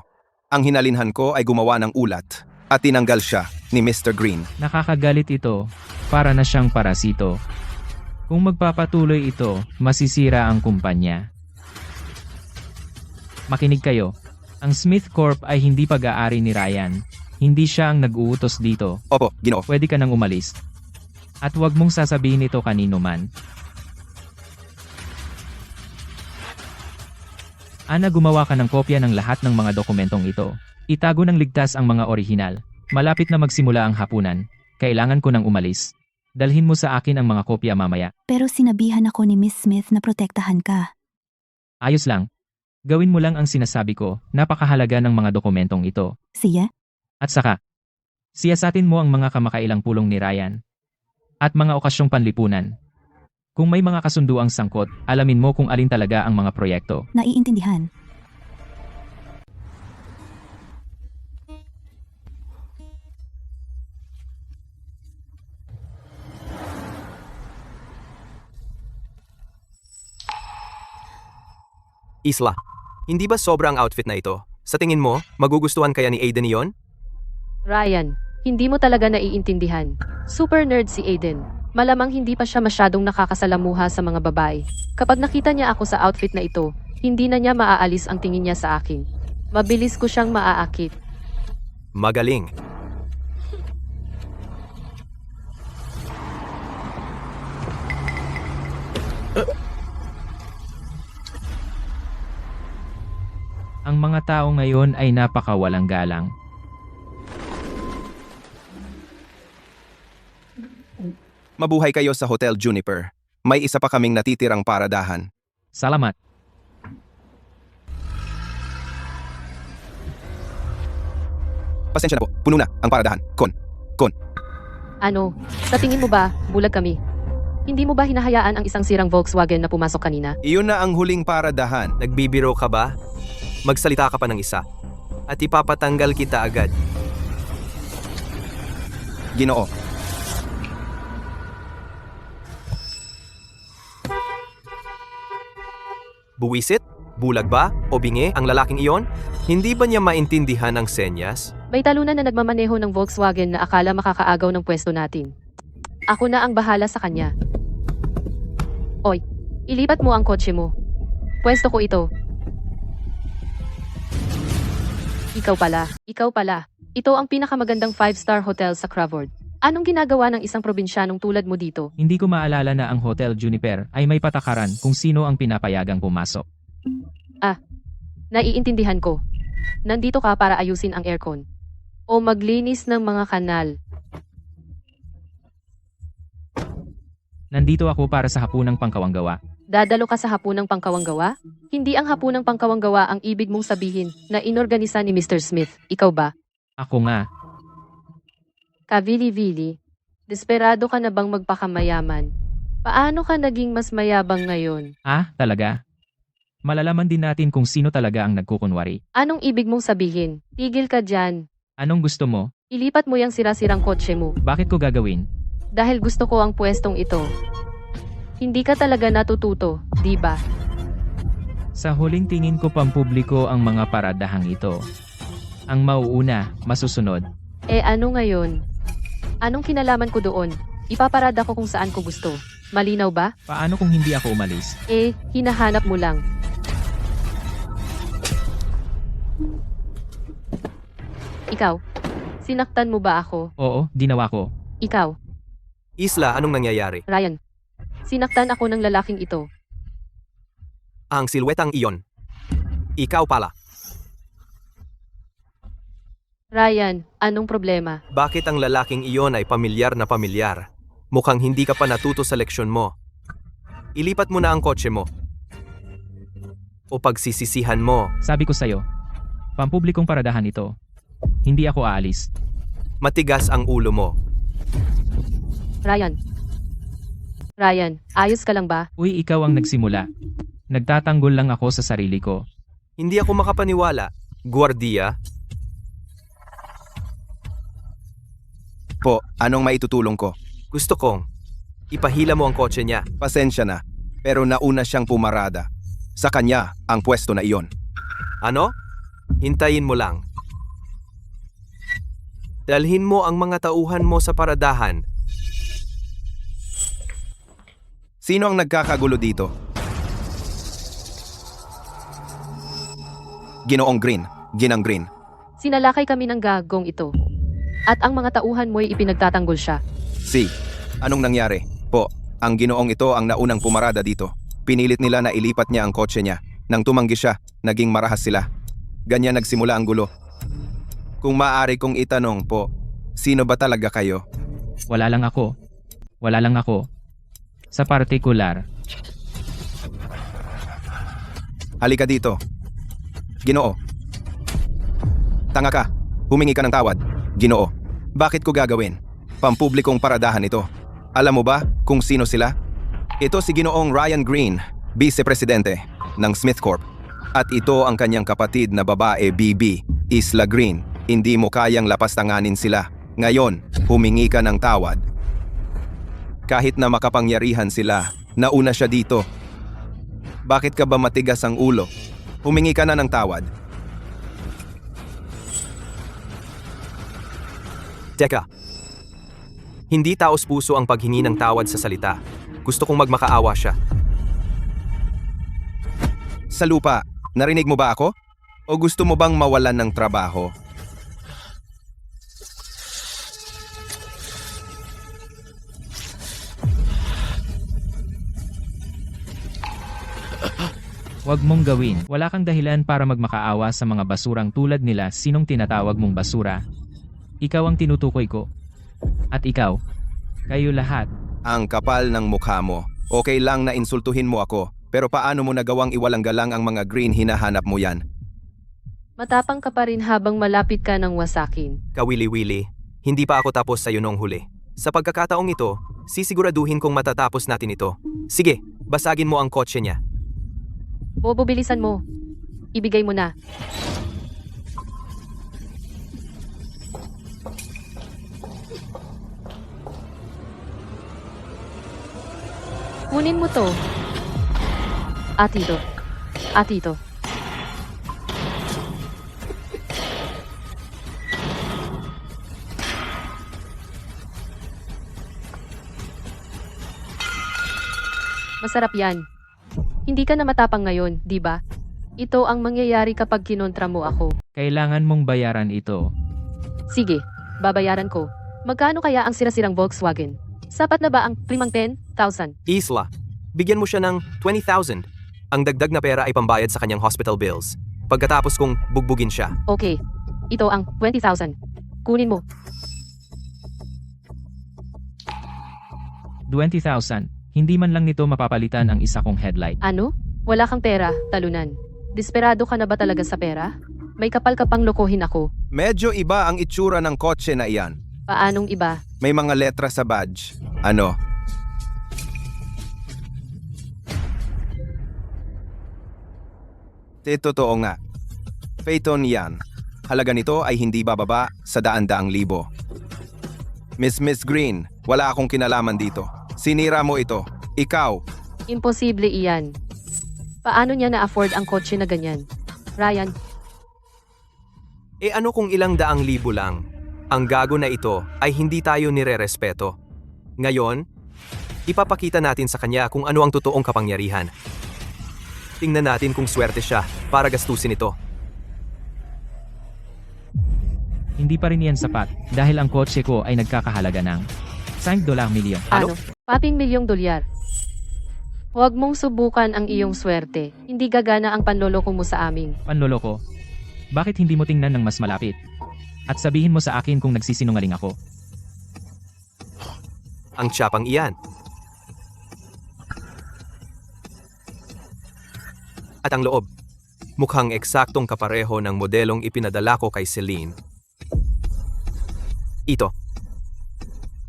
Ang hinalinhan ko ay gumawa ng ulat at tinanggal siya ni Mr. Green. Nakakagalit ito. Para na siyang parasito. Kung magpapatuloy ito, masisira ang kumpanya. Makinig kayo. Ang Smith Corp ay hindi pag-aari ni Ryan. Hindi siya ang nag-uutos dito. Opo, Ginoo. Pwede ka nang umalis. At huwag mong sasabihin ito kanino man. Ana, gumawa ka ng kopya ng lahat ng mga dokumentong ito. Itago ng ligtas ang mga orihinal. Malapit na magsimula ang hapunan. Kailangan ko nang umalis. Dalhin mo sa akin ang mga kopya mamaya. Pero sinabihan ako ni Miss Smith na protektahan ka. Ayos lang. Gawin mo lang ang sinasabi ko. Napakahalaga ng mga dokumentong ito. Siya? At saka, siyasatin mo ang mga kamakailang pulong ni Ryan. At mga okasyong panlipunan. Kung may mga kasunduang sangkot, alamin mo kung alin talaga ang mga proyekto. Naiintindihan. Isla, hindi ba sobrang outfit na ito? Sa tingin mo, magugustuhan kaya ni Aiden yon? Ryan, hindi mo talaga naiintindihan. Super nerd si Aiden. Malamang hindi pa siya masyadong nakakasalamuha sa mga babae. Kapag nakita niya ako sa outfit na ito, hindi na niya maaalis ang tingin niya sa akin. Mabilis ko siyang maaakit. Magaling. Ang mga tao ngayon ay napakawalang galang. Mabuhay kayo sa Hotel Juniper. May isa pa kaming natitirang paradahan. Salamat. Pasensya na po, puno na ang paradahan. Ano? Sa tingin mo ba, bulag kami? Hindi mo ba hinahayaan ang isang sirang Volkswagen na pumasok kanina? Iyon na ang huling paradahan. Nagbibiro ka ba? Magsalita ka pa ng isa. At ipapatanggal kita agad. Ginoo, Buwisit? Bulag ba? O bingi ang lalaking iyon? Hindi ba niya maintindihan ang senyas? May talunan na nagmamaneho ng Volkswagen na akala makakaagaw ng pwesto natin. Ako na ang bahala sa kanya. Oy, ilipat mo ang kotse mo. Pwesto ko ito. Ikaw pala. Ito ang pinakamagandang 5-star hotel sa Crawford. Anong ginagawa ng isang probinsyanong tulad mo dito? Hindi ko maalala na ang Hotel Juniper ay may patakaran kung sino ang pinapayagang pumasok. Naiintindihan ko. Nandito ka para ayusin ang aircon. O maglinis ng mga kanal. Nandito ako para sa hapunang pangkawanggawa. Dadalo ka sa hapunang pangkawanggawa? Hindi ang hapunang pangkawanggawa ang ibig mong sabihin na inorganisa ni Mr. Smith. Ikaw ba? Ako nga. Kavili-vili, desperado ka na bang magpakamayaman? Paano ka naging mas mayabang ngayon? Talaga? Malalaman din natin kung sino talaga ang nagkukunwari. Anong ibig mong sabihin? Tigil ka dyan. Anong gusto mo? Ilipat mo yung sira-sirang kotse mo. Bakit ko gagawin? Dahil gusto ko ang pwestong ito. Hindi ka talaga natututo, di ba? Sa huling tingin ko pampubliko ang mga paradahang ito. Ang mauuna, masusunod. Ano ngayon? Anong kinalaman ko doon? Ipaparada ko kung saan ko gusto. Malinaw ba? Paano kung hindi ako umalis? Hinahanap mo lang. Ikaw, sinaktan mo ba ako? Oo, ginawa ko. Ikaw, Isla, anong nangyayari? Ryan. Sinaktan ako ng lalaking ito. Ang silwetang iyon. Ikaw pala. Ryan, anong problema? Bakit ang lalaking iyon ay pamilyar na pamilyar? Mukhang hindi ka pa natuto sa leksyon mo. Ilipat mo na ang kotse mo. O pagsisisihan mo. Sabi ko sa'yo, pampublikong paradahan ito. Hindi ako aalis. Matigas ang ulo mo. Ryan, ayos ka lang ba? Uy, ikaw ang nagsimula. Nagtatanggol lang ako sa sarili ko. Hindi ako makapaniwala. Guardia, po, anong maitutulong ko? gusto kong ipahila mo ang kotse niya. Pasensya na, pero nauna siyang pumarada. Sa kanya ang pwesto na iyon. Ano? Hintayin mo lang. Dalhin mo ang mga tauhan mo sa paradahan. Sino ang nagkakagulo dito? Ginoong Green, Ginang Green. Sinalakay kami ng gagong ito. At ang mga tauhan mo'y ipinagtatanggol siya. Anong nangyari? Po, ang ginoong ito ang naunang pumarada dito. Pinilit nila na ilipat niya ang kotse niya. Nang tumanggi siya, naging marahas sila. Ganyan nagsimula ang gulo. Kung maaari kong itanong po, sino ba talaga kayo? Wala lang ako. Sa partikular. Halika dito. Ginoo. Tanga ka. Humingi ka ng tawad. Ginoo. Bakit ko gagawin? Pampublikong paradahan ito. Alam mo ba kung sino sila? Ito si Ginoong Ryan Green, Vice-Presidente ng Smith Corp. At ito ang kanyang kapatid na babae, BB, Isla Green. Hindi mo kayang lapastanganin sila. Ngayon, humingi ka ng tawad. Kahit na makapangyarihan sila, nauna siya dito. Bakit ka ba matigas ang ulo? Humingi ka na ng tawad. Teka. Hindi taos-puso ang paghingi ng tawad sa salita. Gusto kong magmakaawa siya. Sa lupa, narinig mo ba ako? O gusto mo bang mawalan ng trabaho? Huwag mong gawin. Wala kang dahilan para magmakaawa sa mga basurang tulad nila. Sinong tinatawag mong basura? Ikaw ang tinutukoy ko. At ikaw, kayo lahat. Ang kapal ng mukha mo. Okay lang na insultuhin mo ako, pero paano mo nagawang iwalang galang ang mga green hinahanap mo yan? Matapang ka pa rin habang malapit ka ng wasakin. Kawili-wili, hindi pa ako tapos sa noong huli. Sa pagkakataong ito, sisiguraduhin kong matatapos natin ito. Sige, basagin mo ang kotse niya. Bobo, bilisan mo. Ibigay mo na. Kunin mo to. Atito. Atito. Masarap yan. Hindi ka na matapang ngayon, di ba? Ito ang mangyayari kapag kinontra mo ako. Kailangan mong bayaran ito. Sige, babayaran ko. Magkano kaya ang sira-sirang Volkswagen? Sapat na ba ang primang 10,000? Isla, bigyan mo siya ng 20,000. Ang dagdag na pera ay pambayad sa kanyang hospital bills. Pagkatapos kong bugbugin siya. Okay, ito ang 20,000. Kunin mo. 20,000. Hindi man lang nito mapapalitan ang isa kong headlight. Ano? Wala kang pera, talunan. Desperado ka na ba talaga sa pera? May kapal ka pang lokohin ako. Medyo iba ang itsura ng kotse na iyan. Paanong iba? May mga letra sa badge. Ano? Totoo nga. Phaeton yan. Halaga nito ay hindi bababa sa daan-daang libo. Miss Green, wala akong kinalaman dito. Sinira mo ito. Ikaw. Imposible iyan. Paano niya na-afford ang kotse na ganyan? Ryan, Ano kung ilang daang libo lang? Ang gago na ito ay hindi tayo nire-respeto. Ngayon, ipapakita natin sa kanya kung ano ang totoong kapangyarihan. Tingnan natin kung swerte siya para gastusin ito. Hindi pa rin yan sapat dahil ang kotse ko ay nagkakahalaga ng $5 milyon. ano? Paping $1,000,000. Huwag mong subukan ang iyong swerte. Hindi gagana ang panloloko mo sa amin. Panloloko. Bakit hindi mo tingnan ng mas malapit? At sabihin mo sa akin kung nagsisinungaling ako. Ang tiyapang iyan. At ang loob. Mukhang eksaktong kapareho ng modelong ipinadala ko kay Celine.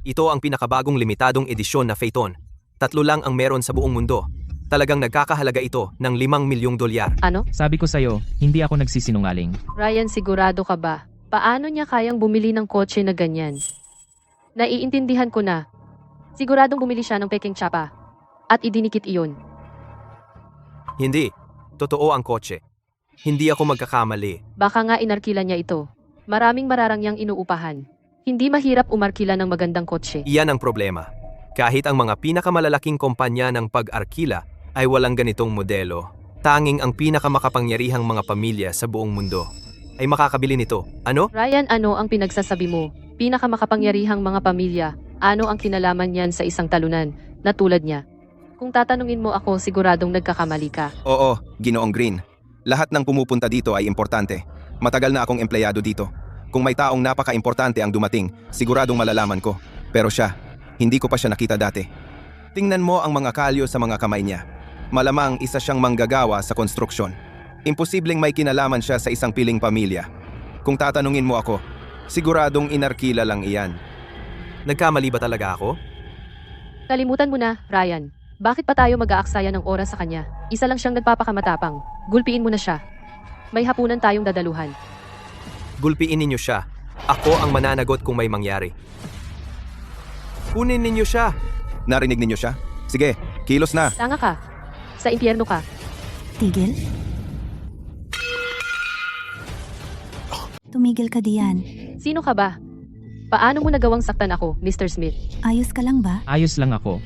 Ito ang pinakabagong limitadong edisyon na Phaeton. 3 lang ang meron sa buong mundo. Talagang nagkakahalaga ito ng $5 milyong. Ano? Sabi ko sa'yo, hindi ako nagsisinungaling. Ryan, sigurado ka ba? Paano niya kayang bumili ng kotse na ganyan? Naiintindihan ko na. Siguradong bumili siya ng peking tsapa. At idinikit iyon. Hindi. Totoo ang kotse. Hindi ako magkakamali. Baka nga inarkila niya ito. Maraming mararangyang inuupahan. Hindi mahirap umarkila ng magandang kotse. Iyan ang problema. Kahit ang mga pinakamalalaking kumpanya ng pag-arkila ay walang ganitong modelo, tanging ang pinakamakapangyarihang mga pamilya sa buong mundo ay makakabili nito. Ano? Ryan, ano ang pinagsasabi mo? Pinakamakapangyarihang mga pamilya. Ano ang kinalaman niyan sa isang talunan na tulad niya? Kung tatanungin mo ako, siguradong nagkakamali ka. Oo, Ginoong Green. Lahat ng pumupunta dito ay importante. Matagal na akong empleyado dito. Kung may taong napaka-importante ang dumating, siguradong malalaman ko. Pero siya, hindi ko pa siya nakita dati. Tingnan mo ang mga kalyo sa mga kamay niya. Malamang isa siyang manggagawa sa konstruksyon. Imposibleng may kinalaman siya sa isang piling pamilya. Kung tatanungin mo ako, siguradong inarkila lang iyan. Nagkamali ba talaga ako? Kalimutan mo na, Ryan. Bakit pa tayo mag-aaksaya ng oras sa kanya? Isa lang siyang nagpapakamatapang. Gulpiin mo na siya. May hapunan tayong dadaluhan. Gulpiin ninyo siya. Ako ang mananagot kung may mangyari. Kunin ninyo siya. Narinig ninyo siya? Sige, kilos na. Tanga ka. Sa impyerno ka. Tigil? Tumigil ka diyan. Sino ka ba? Paano mo nagawang saktan ako, Mr. Smith? Ayos ka lang ba? Ayos lang ako.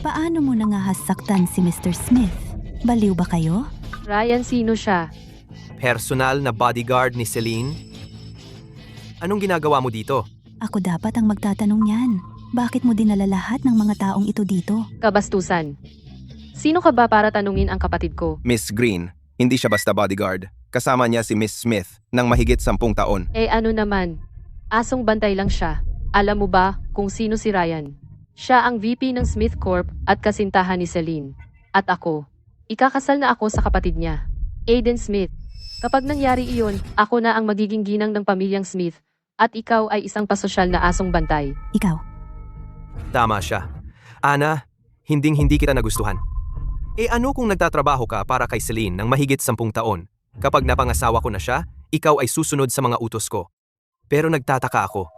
Paano mo nangahasaktan si Mr. Smith? Baliw ba kayo? Ryan, sino siya? Personal na bodyguard ni Celine? Anong ginagawa mo dito? Ako dapat ang magtatanong niyan. Bakit mo dinala lahat ng mga taong ito dito? Kabastusan. Sino ka ba para tanungin ang kapatid ko? Miss Green, hindi siya basta bodyguard. Kasama niya si Miss Smith ng mahigit 10 taon. Eh ano naman? Asong bantay lang siya. Alam mo ba kung sino si Ryan? Siya ang VP ng Smith Corp at kasintahan ni Celine. At ako. Ikakasal na ako sa kapatid niya, Aiden Smith. Kapag nangyari iyon, ako na ang magiging ginang ng pamilyang Smith. At ikaw ay isang pasosyal na asong bantay. Ikaw. Tama siya. Ana, hinding-hindi kita nagustuhan. Eh ano kung nagtatrabaho ka para kay Celine ng mahigit 10 taon? Kapag napangasawa ko na siya, ikaw ay susunod sa mga utos ko. Pero nagtataka ako.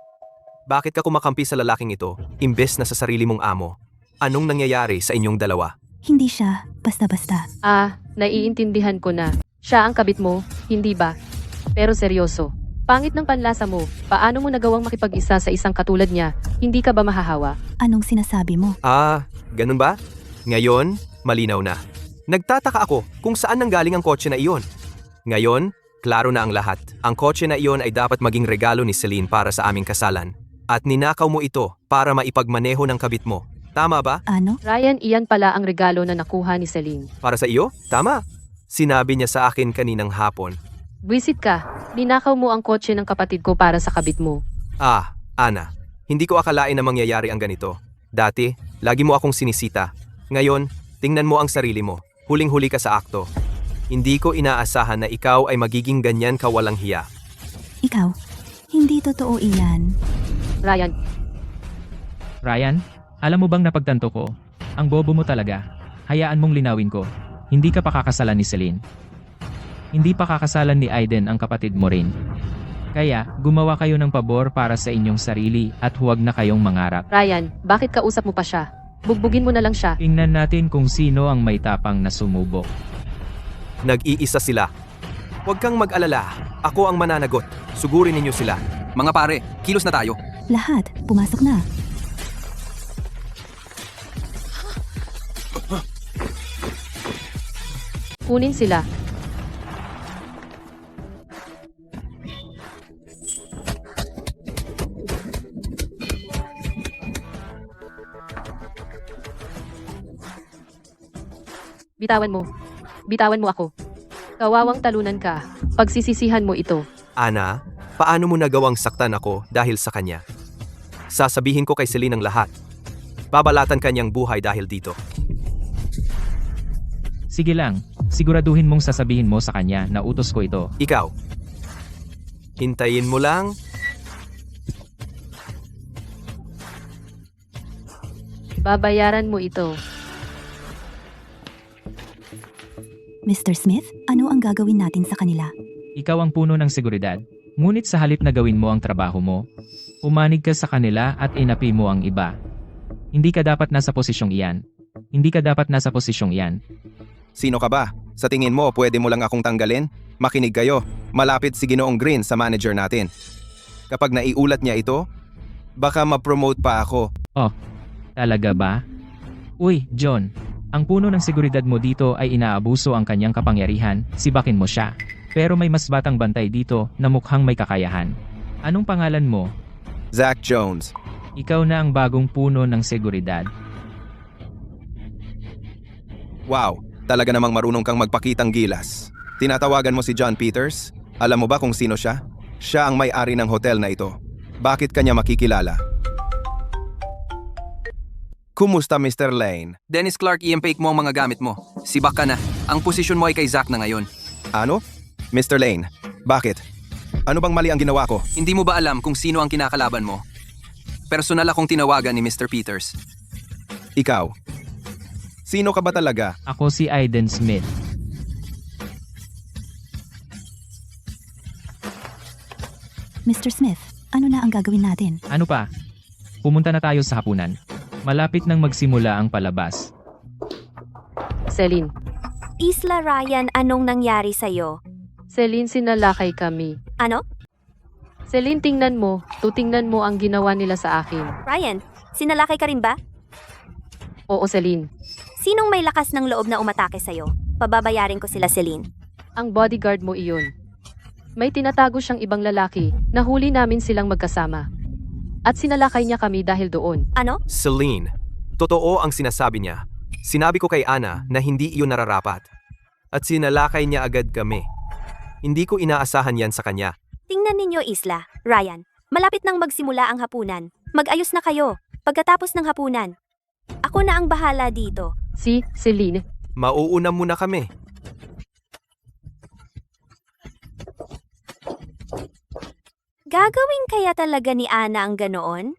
Bakit ka kumakampi sa lalaking ito, imbes na sa sarili mong amo? Anong nangyayari sa inyong dalawa? Hindi siya basta-basta. Naiintindihan ko na. Siya ang kabit mo, hindi ba? Pero seryoso. Pangit ng panlasa mo. Paano mo nagawang makipag-isa sa isang katulad niya? Hindi ka ba mahahawa? Anong sinasabi mo? Ganun ba? Ngayon, malinaw na. Nagtataka ako kung saan nanggaling ang kotse na iyon. Ngayon, klaro na ang lahat. Ang kotse na iyon ay dapat maging regalo ni Celine para sa aming kasalan. At ninakaw mo ito para maipagmaneho ng kabit mo. Tama ba? Ano? Ryan, iyan pala ang regalo na nakuha ni Celine. Para sa iyo? Tama. Sinabi niya sa akin kaninang hapon. Buwisit ka. Ninakaw mo ang kotse ng kapatid ko para sa kabit mo. Ana, hindi ko akalain na mangyayari ang ganito. Dati, lagi mo akong sinisita. Ngayon, tingnan mo ang sarili mo. Huling-huli ka sa akto. Hindi ko inaasahan na ikaw ay magiging ganyan kawalang hiya. Ikaw. Hindi totoo iyan. Ryan, alam mo bang napagtanto ko? Ang bobo mo talaga. Hayaan mong linawin ko. Hindi ka pakakasalan ni Celine. Hindi pakakasalan ni Aiden ang kapatid mo rin. Kaya, gumawa kayo ng pabor para sa inyong sarili at huwag na kayong mangarap. Ryan, bakit kausap mo pa siya? Bugbugin mo na lang siya. Tingnan natin kung sino ang may tapang na sumubok. Nag-iisa sila. Huwag kang mag-alala. Ako ang mananagot. Sugurin ninyo sila. Mga pare, kilos na tayo. Lahat, pumasok na. Kunin sila. Bitawan mo. Bitawan mo ako. Kawawang talunan ka. Pagsisisihan mo ito. Ana, paano mo nagawang saktan ako dahil sa kanya? Sasabihin ko kay Celine ang lahat. Babalatan kanyang buhay dahil dito. Sige lang, siguraduhin mong sasabihin mo sa kanya na utos ko ito. Ikaw. Hintayin mo lang. Babayaran mo ito. Mr. Smith, ano ang gagawin natin sa kanila? Ikaw ang puno ng seguridad. Ngunit sa halip na gawin mo ang trabaho mo, umanig ka sa kanila at inapi mo ang iba. Hindi ka dapat nasa posisyong iyan. Hindi ka dapat nasa posisyong iyan. Sino ka ba? Sa tingin mo, pwede mo lang akong tanggalin? Makinig kayo. Malapit si Ginoong Green sa manager natin. Kapag naiulat niya ito, baka ma-promote pa ako. Talaga ba? Uy, John. Ang puno ng seguridad mo dito ay inaabuso ang kanyang kapangyarihan, sibakin mo siya. Pero may mas batang bantay dito na mukhang may kakayahan. Anong pangalan mo? Zach Jones. Ikaw na ang bagong puno ng seguridad. Wow, talaga namang marunong kang magpakitang gilas. Tinatawagan mo si John Peters? Alam mo ba kung sino siya? Siya ang may-ari ng hotel na ito. Bakit kanya makikilala? Kumusta, Mr. Lane? Dennis Clark, i-fake mo ang mga gamit mo. Sibak ka na. Ang posisyon mo ay kay Zach na ngayon. Ano? Mr. Lane, bakit? Ano bang mali ang ginawa ko? Hindi mo ba alam kung sino ang kinakalaban mo? Personal akong tinawagan ni Mr. Peters. Ikaw. Sino ka ba talaga? Ako si Aiden Smith. Mr. Smith, ano na ang gagawin natin? Ano pa? Pumunta na tayo sa hapunan. Malapit nang magsimula ang palabas. Celine. Isla Ryan, anong nangyari sa'yo? Celine, sinalakay kami. Ano? Celine, tingnan mo. Tutingnan mo ang ginawa nila sa akin. Ryan, sinalakay ka rin ba? Oo, Celine. Sinong may lakas ng loob na umatake sa'yo? Pababayarin ko sila, Celine. Ang bodyguard mo iyon. May tinatago siyang ibang lalaki. Nahuli namin silang magkasama. At sinalakay niya kami dahil doon. Ano? Celine, totoo ang sinasabi niya. Sinabi ko kay Ana na hindi iyon nararapat. At sinalakay niya agad kami. Hindi ko inaasahan yan sa kanya. Tingnan ninyo, Isla. Ryan, malapit nang magsimula ang hapunan. Mag-ayos na kayo. Pagkatapos ng hapunan. Ako na ang bahala dito. Si Celine. Mauuna muna kami. Gagawin kaya talaga ni Ana ang ganoon?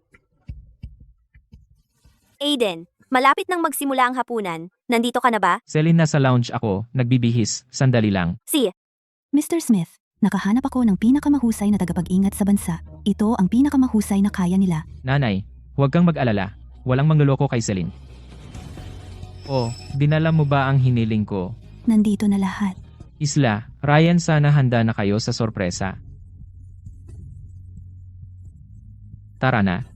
Aiden, malapit nang magsimula ang hapunan. Nandito ka na ba? Celine, nasa lounge ako, nagbibihis, sandali lang. Si, Mr. Smith, nakahanap ako ng pinakamahusay na tagapag-ingat sa bansa. Ito ang pinakamahusay na kaya nila. Nanay, huwag kang mag-alala. Walang mangluloko kay Celine. Oh, dinala mo ba ang hiniling ko? Nandito na lahat. Isla, Ryan, sana handa na kayo sa sorpresa. Tara na.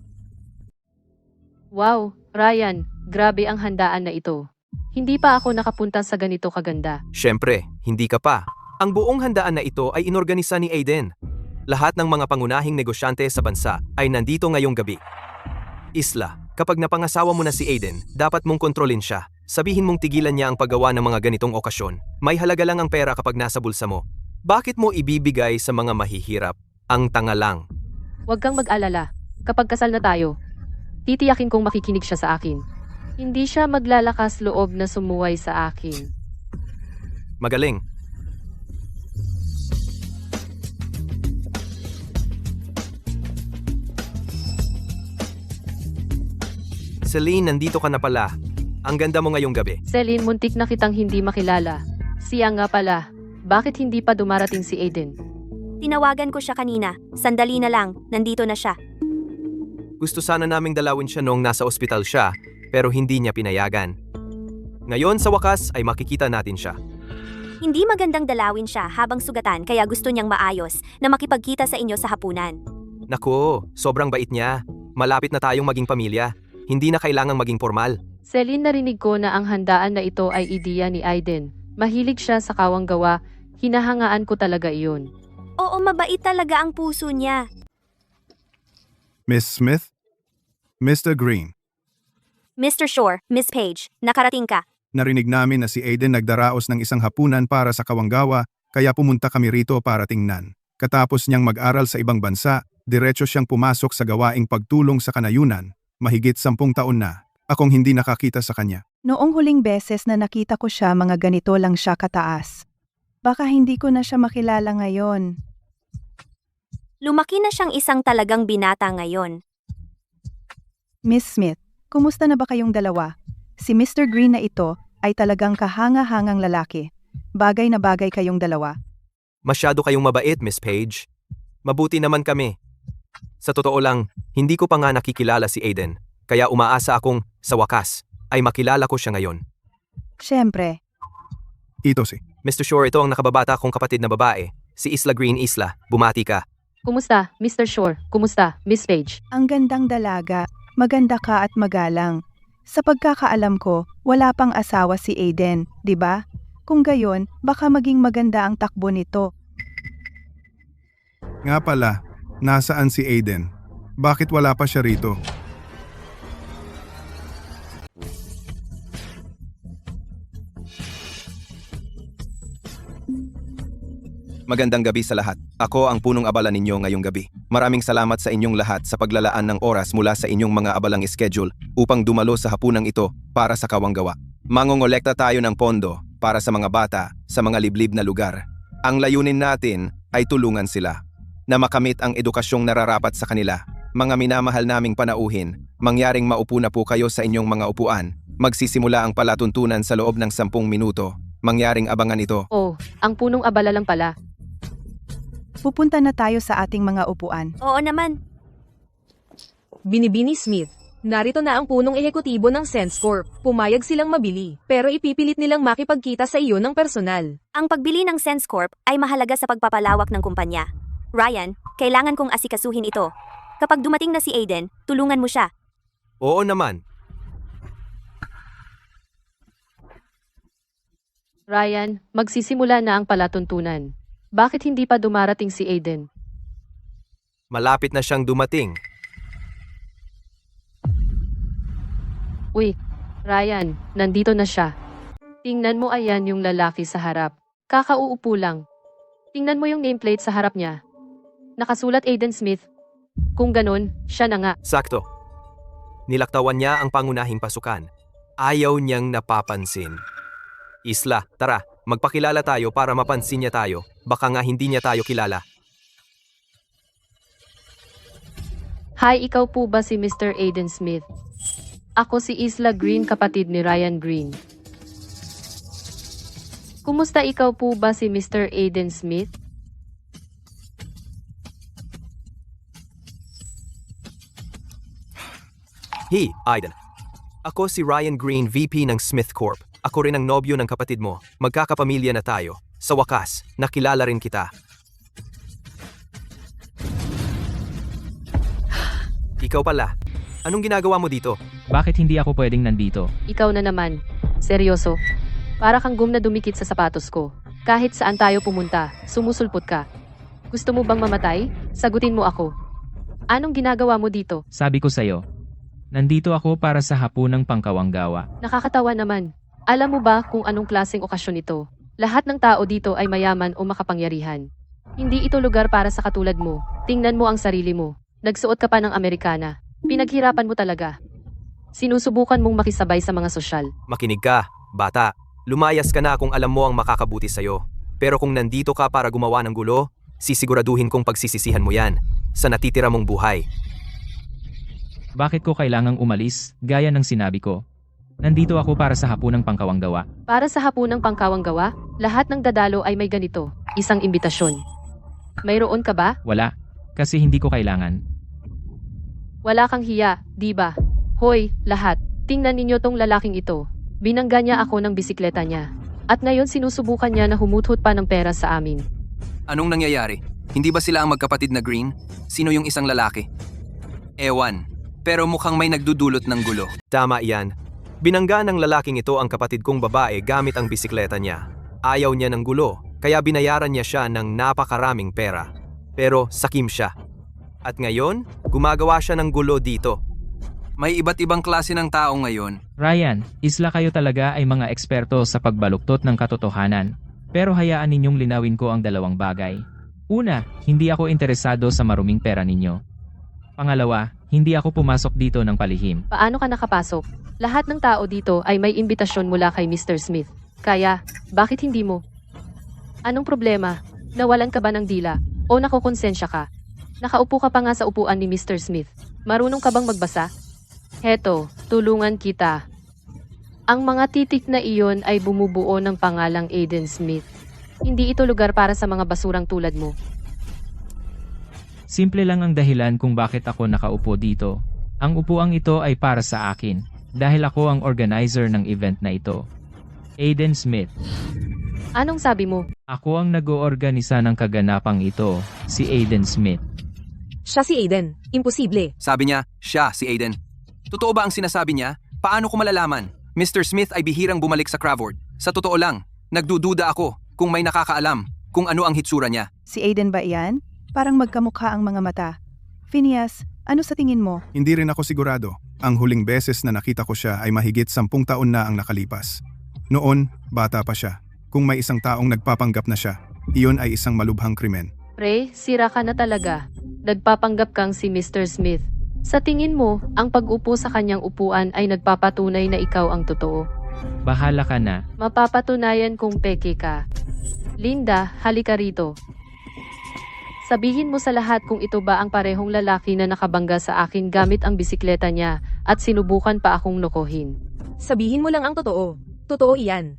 Wow, Ryan. Grabe ang handaan na ito. Hindi pa ako nakapunta sa ganito kaganda. Siyempre, hindi ka pa. Ang buong handaan na ito ay inorganisa ni Aiden. Lahat ng mga pangunahing negosyante sa bansa ay nandito ngayong gabi. Isla, kapag napangasawa mo na si Aiden, dapat mong kontrolin siya. Sabihin mong tigilan niya ang paggawa ng mga ganitong okasyon. May halaga lang ang pera kapag nasa bulsa mo. Bakit mo ibibigay sa mga mahihirap? Ang tanga lang. Huwag kang mag-alala. Kapag kasal na tayo, titiyakin kong makikinig siya sa akin. Hindi siya maglalakas loob na sumuway sa akin. Magaling. Celine, nandito ka na pala. Ang ganda mo ngayong gabi. Celine, muntik na kitang hindi makilala. Siya nga pala. Bakit hindi pa dumarating si Aiden? tinawagan ko siya kanina. Sandali na lang, nandito na siya. Gusto sana naming dalawin siya noong nasa ospital siya, pero hindi niya pinayagan. Ngayon sa wakas ay makikita natin siya. Hindi magandang dalawin siya habang sugatan kaya gusto niyang maayos na makipagkita sa inyo sa hapunan. Naku, sobrang bait niya. Malapit na tayong maging pamilya. Hindi na kailangang maging formal. Celine, narinig ko na ang handaan na ito ay ideya ni Aiden. Mahilig siya sa kawang gawa. Hinahangaan ko talaga iyon. Oo, mabait talaga ang puso niya. Miss Smith? Mr. Green, Mr. Shore, Miss Page, nakarating ka. narinig namin na si Aiden nagdaraos ng isang hapunan para sa kawanggawa, kaya pumunta kami rito para tingnan. Katapos niyang mag-aral sa ibang bansa, diretso siyang pumasok sa gawaing pagtulong sa kanayunan. Mahigit 10 taon na, akong hindi nakakita sa kanya. Noong huling beses na nakita ko siya, mga ganito lang siya kataas. Baka hindi ko na siya makilala ngayon. Lumaki na siyang isang talagang binata ngayon. Miss Smith, kumusta na ba kayong dalawa? Si Mr. Green na ito ay talagang kahanga-hangang lalaki. Bagay na bagay kayong dalawa. Masyado kayong mabait, Miss Page. Mabuti naman kami. Sa totoo lang, hindi ko pa nga nakikilala si Aiden, kaya umaasa akong, sa wakas, ay makilala ko siya ngayon. Siyempre, Ito si. Mr. Shore, ito ang nakababata kong kapatid na babae, si Isla Green Isla. Bumati ka. Kumusta, Mr. Shore? Kumusta, Miss Page? ang gandang dalaga, maganda ka at magalang. Sa pagkakaalam ko, wala pang asawa si Aiden, di ba? Kung gayon, baka maging maganda ang takbo nito. Nga pala, nasaan si Aiden? Bakit wala pa siya rito? Magandang gabi sa lahat. Ako ang punong abala ninyo ngayong gabi. Maraming salamat sa inyong lahat sa paglalaan ng oras mula sa inyong mga abalang schedule upang dumalo sa hapunang ito para sa kawanggawa. Mangongolekta tayo ng pondo para sa mga bata sa mga liblib na lugar. Ang layunin natin ay tulungan sila na makamit ang edukasyong nararapat sa kanila. Mga minamahal naming panauhin, mangyaring maupo na po kayo sa inyong mga upuan. Magsisimula ang palatuntunan sa loob ng 10 minuto. Mangyaring abangan ito. Oh, ang punong abala lang pala. Pupunta na tayo sa ating mga upuan. Oo naman. Binibini Smith. Narito na ang punong ehekutibo ng Sense Corp. Pumayag silang mabili, pero ipipilit nilang makipagkita sa iyo ng personal. Ang pagbili ng Sense Corp ay mahalaga sa pagpapalawak ng kumpanya. Ryan, kailangan kong asikasuhin ito. Kapag dumating na si Aiden, tulungan mo siya. Oo naman. Ryan, magsisimula na ang palatuntunan. Bakit hindi pa dumarating si Aiden? Malapit na siyang dumating. Uy, Ryan, nandito na siya. Tingnan mo, ayan yung lalaki sa harap. Kakauupo lang. Tingnan mo yung nameplate sa harap niya. Nakasulat Aiden Smith. Kung ganun, siya na nga. Sakto. Nilaktawan niya ang pangunahing pasukan. Ayaw niyang napapansin. Isla, tara, magpakilala tayo para mapansin niya tayo. Baka nga hindi niya tayo kilala. Hi, ikaw po ba si Mr. Aiden Smith? Ako si Isla Green, kapatid ni Ryan Green. Kumusta, ikaw po ba si Mr. Aiden Smith? Hey, Aiden. Ako si Ryan Green, VP ng Smith Corp. Ako rin ang nobyo ng kapatid mo. Magkakapamilya na tayo. Sa wakas, nakilala rin kita. Ikaw pala. Anong ginagawa mo dito? Bakit hindi ako pwedeng nandito? Ikaw na naman. Seryoso. Para kang na dumikit sa sapatos ko. Kahit saan tayo pumunta, sumusulpot ka. Gusto mo bang mamatay? Sagutin mo ako. Anong ginagawa mo dito? Sabi ko sa'yo. Nandito ako para sa hapunang pangkawanggawa. Nakakatawa naman. Alam mo ba kung anong klaseng okasyon ito? Lahat ng tao dito ay mayaman o makapangyarihan. Hindi ito lugar para sa katulad mo. Tingnan mo ang sarili mo. Nagsuot ka pa ng Amerikana. Pinaghirapan mo talaga. Sinusubukan mong makisabay sa mga sosyal. Makinig ka, bata. Lumayas ka na kung alam mo ang makakabuti sa'yo. Pero kung nandito ka para gumawa ng gulo, sisiguraduhin kong pagsisisihan mo yan sa natitira mong buhay. Bakit ko kailangang umalis, gaya ng sinabi ko? Nandito ako para sa hapunang pangkawanggawa. Para sa hapunang pangkawanggawa, lahat ng dadalo ay may ganito, isang imbitasyon. Mayroon ka ba? Wala, kasi hindi ko kailangan. Wala kang hiya, di ba? Hoy, lahat, tingnan ninyo tong lalaking ito. Binangga niya ako ng bisikleta niya. At ngayon sinusubukan niya na humuthot pa ng pera sa amin. Anong nangyayari? Hindi ba sila ang magkapatid na Green? Sino yung isang lalaki? Ewan. Pero mukhang may nagdudulot ng gulo. Tama iyan. Binangga ng lalaking ito ang kapatid kong babae gamit ang bisikleta niya. Ayaw niya ng gulo, kaya binayaran niya siya ng napakaraming pera. Pero sakim siya. At ngayon, gumagawa siya ng gulo dito. May iba't ibang klase ng tao ngayon. Ryan, Isla, kayo talaga ay mga eksperto sa pagbaluktot ng katotohanan. Pero hayaan ninyong linawin ko ang dalawang bagay. Una, hindi ako interesado sa maruming pera ninyo. Pangalawa, hindi ako pumasok dito ng palihim. Paano ka nakapasok? Lahat ng tao dito ay may imbitasyon mula kay Mr. Smith. Kaya, bakit hindi mo? Anong problema? Nawalan ka ba ng dila? O nakukonsensya ka? Nakaupo ka pa nga sa upuan ni Mr. Smith. Marunong ka bang magbasa? Heto, tulungan kita. Ang mga titik na iyon ay bumubuo ng pangalang Aiden Smith. Hindi ito lugar para sa mga basurang tulad mo. Simple lang ang dahilan kung bakit ako nakaupo dito. Ang upuang ito ay para sa akin, dahil ako ang organizer ng event na ito. Aiden Smith. Anong sabi mo? Ako ang nag-oorganisa ng kaganapang ito, si Aiden Smith. Siya si Aiden. Imposible. Sabi niya, siya si Aiden. Totoo ba ang sinasabi niya? Paano ko malalaman? Mr. Smith ay bihirang bumalik sa Crawford. Sa totoo lang, nagdududa ako kung may nakakaalam kung ano ang hitsura niya. Si Aiden ba iyan? Parang magkamukha ang mga mata. Phineas, ano sa tingin mo? Hindi rin ako sigurado. Ang huling beses na nakita ko siya ay mahigit 10 taon na ang nakalipas. Noon, bata pa siya. Kung may isang taong nagpapanggap na siya, iyon ay isang malubhang krimen. Pre, sira ka na talaga. Nagpapanggap kang si Mr. Smith. Sa tingin mo, ang pag-upo sa kanyang upuan ay nagpapatunay na ikaw ang totoo. Bahala ka na. Mapapatunayan kung peke ka. Linda, halika rito. Sabihin mo sa lahat kung ito ba ang parehong lalaki na nakabangga sa akin gamit ang bisikleta niya at sinubukan pa akong lokohin. Sabihin mo lang ang totoo. Totoo iyan.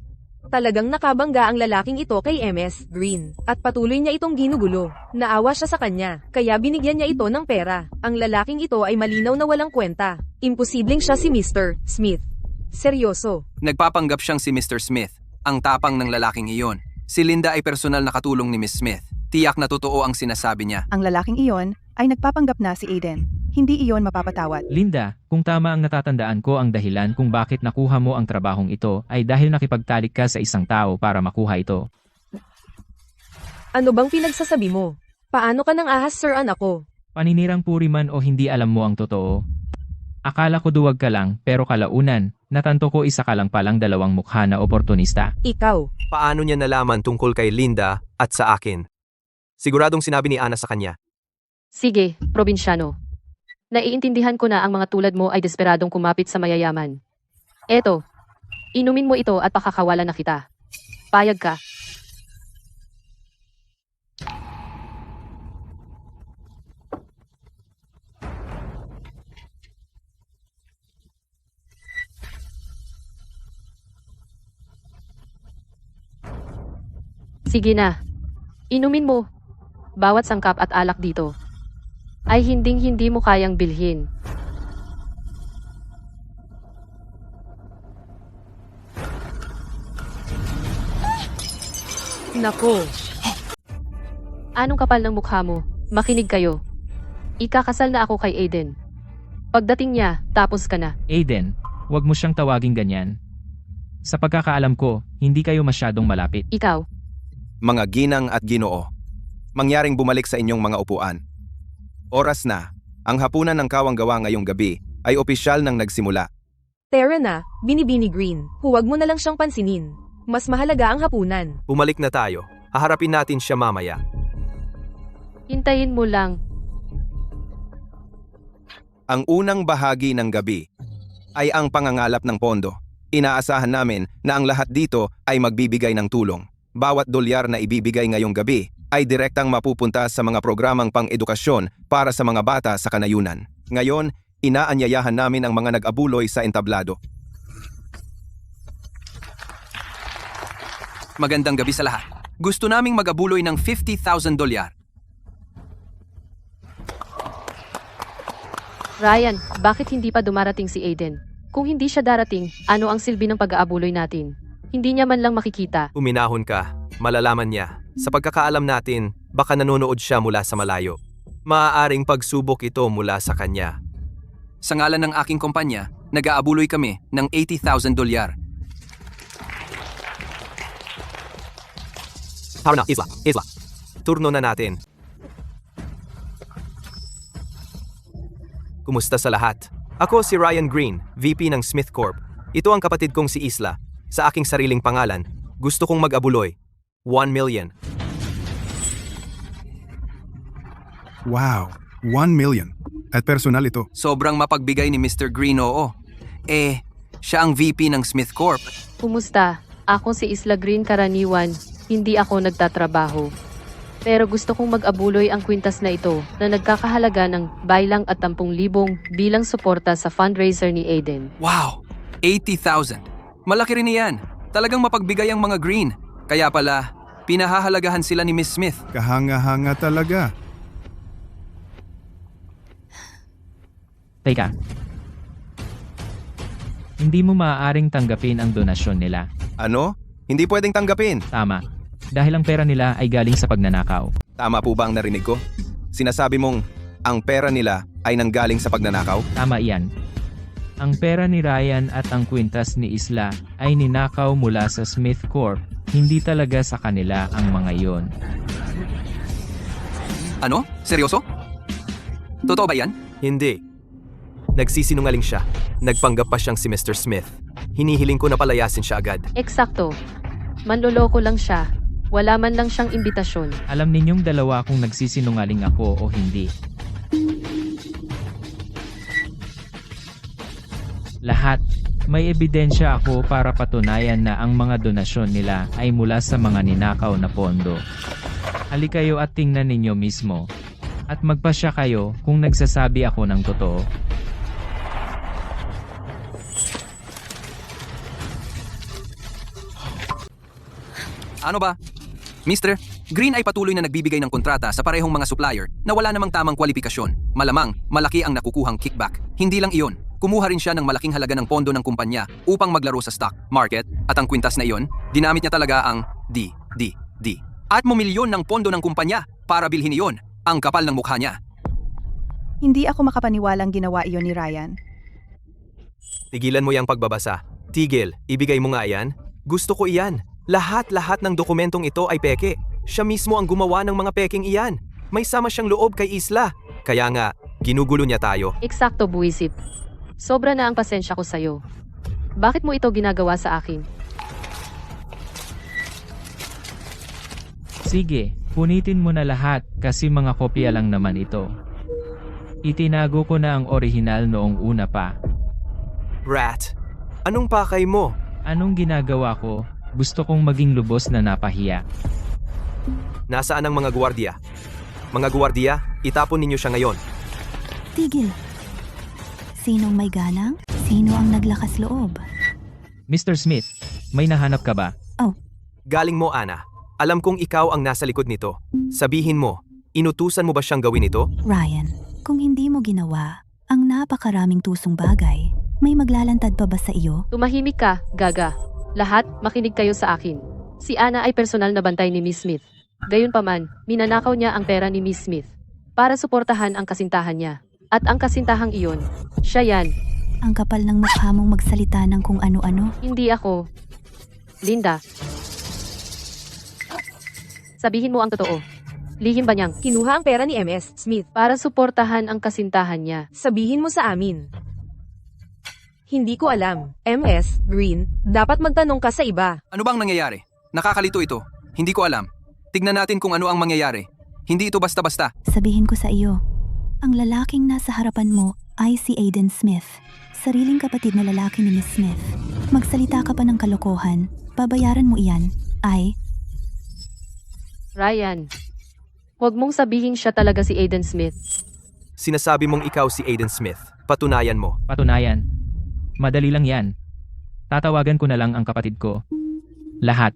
Talagang nakabangga ang lalaking ito kay MS Green at patuloy niya itong ginugulo. Naawa siya sa kanya, kaya binigyan niya ito ng pera. Ang lalaking ito ay malinaw na walang kwenta. Imposibleng siya si Mr. Smith. Seryoso. Nagpapanggap siyang si Mr. Smith, ang tapang ng lalaking iyon. Si Linda ay personal na katulong ni Miss Smith. Tiyak na totoo ang sinasabi niya. Ang lalaking iyon ay nagpapanggap na si Aiden. Hindi iyon mapapatawad. Linda, kung tama ang natatandaan ko, ang dahilan kung bakit nakuha mo ang trabahong ito ay dahil nakipagtalik ka sa isang tao para makuha ito. Ano bang pinagsasabi mo? Paano ka nang ahas, sir, anak ko? Paninirang puri man o hindi, alam mo ang totoo. Akala ko duwag ka lang, pero kalaunan, natanto ko isa ka lang palang dalawang mukha na oportunista. Ikaw. Paano niya nalaman tungkol kay Linda at sa akin? Siguradong sinabi ni Ana sa kanya. Sige, probinsyano. Naiintindihan ko na ang mga tulad mo ay desperadong kumapit sa mayayaman. Eto, inumin mo ito at pakakawalan na kita. Payag ka. Sige na. Inumin mo. Bawat sangkap at alak dito ay hinding-hindi mo kayang bilhin. Nako. Anong kapal ng mukha mo? Makinig kayo. Ikakasal na ako kay Aiden. Pagdating niya, tapos ka na. Aiden, wag mo siyang tawaging ganyan. Sa pagkakaalam ko, hindi kayo masyadong malapit. Ikaw, Mga ginang at ginoo, mangyaring bumalik sa inyong mga upuan. Oras na, ang hapunan ng kawang gawa ngayong gabi ay opisyal nang nagsimula. Tara na, Binibini Green. Huwag mo na lang siyang pansinin. Mas mahalaga ang hapunan. Bumalik na tayo. Haharapin natin siya mamaya. hintayin mo lang. Ang unang bahagi ng gabi ay ang pangangalap ng pondo. Inaasahan namin na ang lahat dito ay magbibigay ng tulong. Bawat dolyar na ibibigay ngayong gabi ay direktang mapupunta sa mga programang pang-edukasyon para sa mga bata sa kanayunan. Ngayon, inaanyayahan namin ang mga nag-abuloy sa entablado. Magandang gabi sa lahat. Gusto naming mag-abuloy ng $50,000. Ryan, bakit hindi pa dumarating si Aiden? Kung hindi siya darating, ano ang silbi ng pag-aabuloy natin? Hindi niya man lang makikita. Uminahon ka. Malalaman niya. Sa pagkakaalam natin, baka nanonood siya mula sa malayo. Maaaring pagsubok ito mula sa kanya. Sa ngalan ng aking kumpanya, nag-aabuloy kami ng $80,000. Tara na, Isla. Turno na natin. Kumusta sa lahat? Ako si Ryan Green, VP ng Smith Corp. Ito ang kapatid kong si Isla. Sa aking sariling pangalan, gusto kong mag-abuloy. 1 million. Wow, 1 million. At personal ito. Sobrang mapagbigay ni Mr. Green, oo. Siya ang VP ng Smith Corp. Kumusta? Ako si Isla Green karaniwan. Hindi ako nagtatrabaho. Pero gusto kong mag-abuloy ang kwintas na ito na nagkakahalaga ng baylang at 10,000 bilang suporta sa fundraiser ni Aiden. Wow! 80,000. Malaki rin iyan. Talagang mapagbigay ang mga Green. Kaya pala, pinahahalagahan sila ni Miss Smith. Kahanga-hanga talaga. Teka. Hindi mo maaaring tanggapin ang donasyon nila. Ano? Hindi pwedeng tanggapin. Tama. Dahil ang pera nila ay galing sa pagnanakaw. Tama po ba ang narinig ko? Sinasabi mong ang pera nila ay nanggaling sa pagnanakaw? Tama iyan. Ang pera ni Ryan at ang kwintas ni Isla ay ninakaw mula sa Smith Corp. Hindi talaga sa kanila ang mga iyon. Ano? Seryoso? Totoo ba yan? Hindi. Nagsisinungaling siya. Nagpanggap pa siyang si Mr. Smith. Hinihiling ko na palayasin siya agad. Eksakto. Manloloko lang siya. Wala man lang siyang imbitasyon. Alam ninyong dalawa kung nagsisinungaling ako o hindi. Lahat. May ebidensya ako para patunayan na ang mga donasyon nila ay mula sa mga ninakaw na pondo. Halika kayo at tingnan ninyo mismo. At magpasya kayo kung nagsasabi ako ng totoo. Ano ba? Mr. Green ay patuloy na nagbibigay ng kontrata sa parehong mga supplier na wala namang tamang kwalifikasyon. Malamang, malaki ang nakukuhang kickback. Hindi lang iyon. Kumuha rin siya ng malaking halaga ng pondo ng kumpanya upang maglaro sa stock market at ang kwintas na iyon, dinamit niya talaga ang At mumilyon ng pondo ng kumpanya para bilhin iyon. Ang kapal ng mukha niya. Hindi ako makapaniwalang ginawa iyon ni Ryan. Tigilan mo yung pagbabasa. Tigil, ibigay mo nga yan. Gusto ko iyan. Lahat-lahat ng dokumentong ito ay peke. Siya mismo ang gumawa ng mga peking iyan. May sama siyang loob kay Isla. Kaya nga, ginugulo niya tayo. Eksakto, buwisit. Sobra na ang pasensya ko sa'yo. Bakit mo ito ginagawa sa akin? Sige, punitin mo na lahat kasi mga kopya lang naman ito. Itinago ko na ang orihinal noong una pa. Rat, anong pakay mo? Anong ginagawa ko? Gusto kong maging lubos na napahiya. Nasaan ang mga gwardiya? Mga gwardiya, itapon ninyo siya ngayon. Tigil. Sinong may galang? Sino ang naglakas loob? Mr. Smith, may nahanap ka ba? Galing mo, Ana. Alam kong ikaw ang nasa likod nito. Sabihin mo, inutusan mo ba siyang gawin ito? Ryan, kung hindi mo ginawa ang napakaraming tusong bagay, may maglalantad pa ba sa iyo? Tumahimik ka, Gaga. Lahat, makinig kayo sa akin. Si Ana ay personal na bantay ni Miss Smith. Gayunpaman, minanakaw niya ang pera ni Miss Smith para suportahan ang kasintahan niya. At ang kasintahang iyon, siya yan. Ang kapal ng mukha mong magsalita ng kung ano-ano. Hindi ako. Linda. Sabihin mo ang totoo. Lihim ba niyang Kinuha ang pera ni MS Smith. para suportahan ang kasintahan niya? Sabihin mo sa amin. Hindi ko alam. MS Green, dapat magtanong ka sa iba. Ano bang nangyayari? Nakakalito ito. Hindi ko alam. Tignan natin kung ano ang mangyayari. Hindi ito basta-basta. Sabihin ko sa iyo, ang lalaking nasa harapan mo ay si Aiden Smith. Sariling kapatid na lalaki ni Miss Smith. Magsalita ka pa ng kalokohan, babayaran mo iyan, ay... Ryan. Huwag mong sabihin siya talaga si Aiden Smith. Sinasabi mong ikaw si Aiden Smith. Patunayan mo. Patunayan. Madali lang yan. Tatawagan ko na lang ang kapatid ko. Lahat.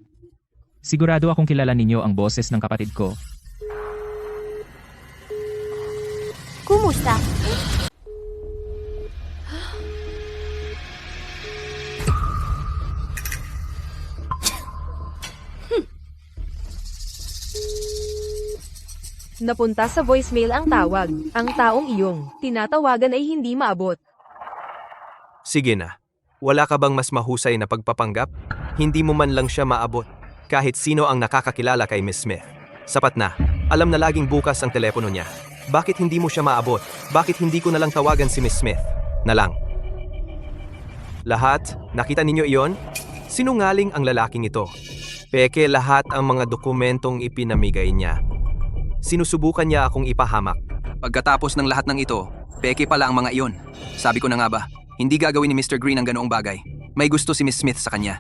Sigurado akong kilala ninyo ang boses ng kapatid ko. Kumusta? Napunta sa voicemail ang tawag. Ang taong iyong tinatawagan ay hindi maabot. Sige na. Wala ka bang mas mahusay na pagpapanggap? Hindi mo man lang siya maabot. Kahit sino ang nakakakilala kay Miss Smith. Sapat na. Alam na laging bukas ang telepono niya. Bakit hindi mo siya maabot? Bakit hindi ko na lang tawagan si Miss Smith? Na lang. Lahat, nakita ninyo iyon? Sinungaling ang lalaking ito. Peke lahat ang mga dokumentong ipinamigay niya. Sinusubukan niya akong ipahamak. Pagkatapos ng lahat ng ito, peke pala ang mga iyon. Sabi ko na nga ba, hindi gagawin ni Mr. Green ang ganoong bagay. May gusto si Miss Smith sa kanya.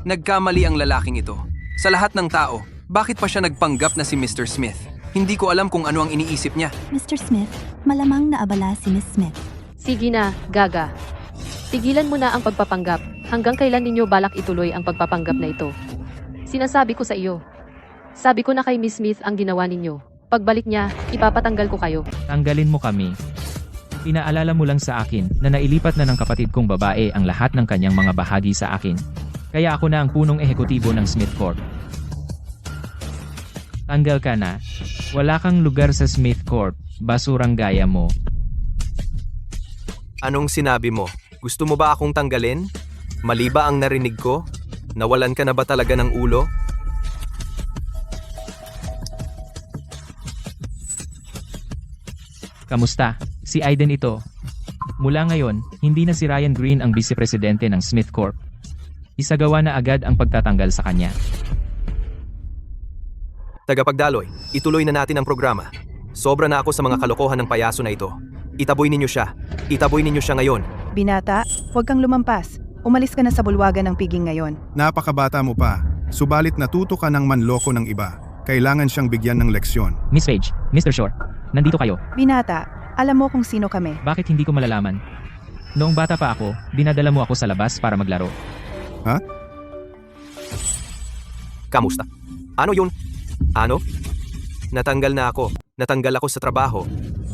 Nagkamali ang lalaking ito. Sa lahat ng tao, bakit pa siya nagpanggap na si Mr. Smith? Hindi ko alam kung ano ang iniisip niya. Mr. Smith, malamang naabala si Miss Smith. Sige na, Gaga. Tigilan mo na ang pagpapanggap. Hanggang kailan ninyo balak ituloy ang pagpapanggap na ito? Sinasabi ko sa iyo. Sabi ko na kay Miss Smith ang ginawa ninyo. Pagbalik niya, ipapatanggal ko kayo. Tanggalin mo kami. Pinaalala mo lang sa akin na nailipat na ng kapatid kong babae ang lahat ng kanyang mga bahagi sa akin. Kaya ako na ang punong ehekutibo ng Smith Corp. Tanggal ka na. Wala kang lugar sa Smith Corp. Basurang gaya mo. Anong sinabi mo? Gusto mo ba akong tanggalin? Mali ba ang narinig ko? Nawalan ka na ba talaga ng ulo? Kamusta? Si Aiden ito. Mula ngayon, hindi na si Ryan Green ang vice-presidente ng Smith Corp. Isagawa na agad ang pagtatanggal sa kanya. Tagapagdaloy, ituloy na natin ang programa. Sobra na ako sa mga kalokohan ng payaso na ito. Itaboy ninyo siya. Itaboy ninyo siya ngayon. Binata, huwag kang lumampas. Umalis ka na sa bulwagan ng piging ngayon. Napakabata mo pa. Subalit natuto ka ng manloko ng iba. Kailangan siyang bigyan ng leksyon. Miss Page, Mr. Shore, nandito kayo. Binata, alam mo kung sino kami. Bakit hindi ko malalaman? Noong bata pa ako, dinadala mo ako sa labas para maglaro. Ha? Kamusta? Ano yun? Ano? Natanggal na ako. Natanggal ako sa trabaho.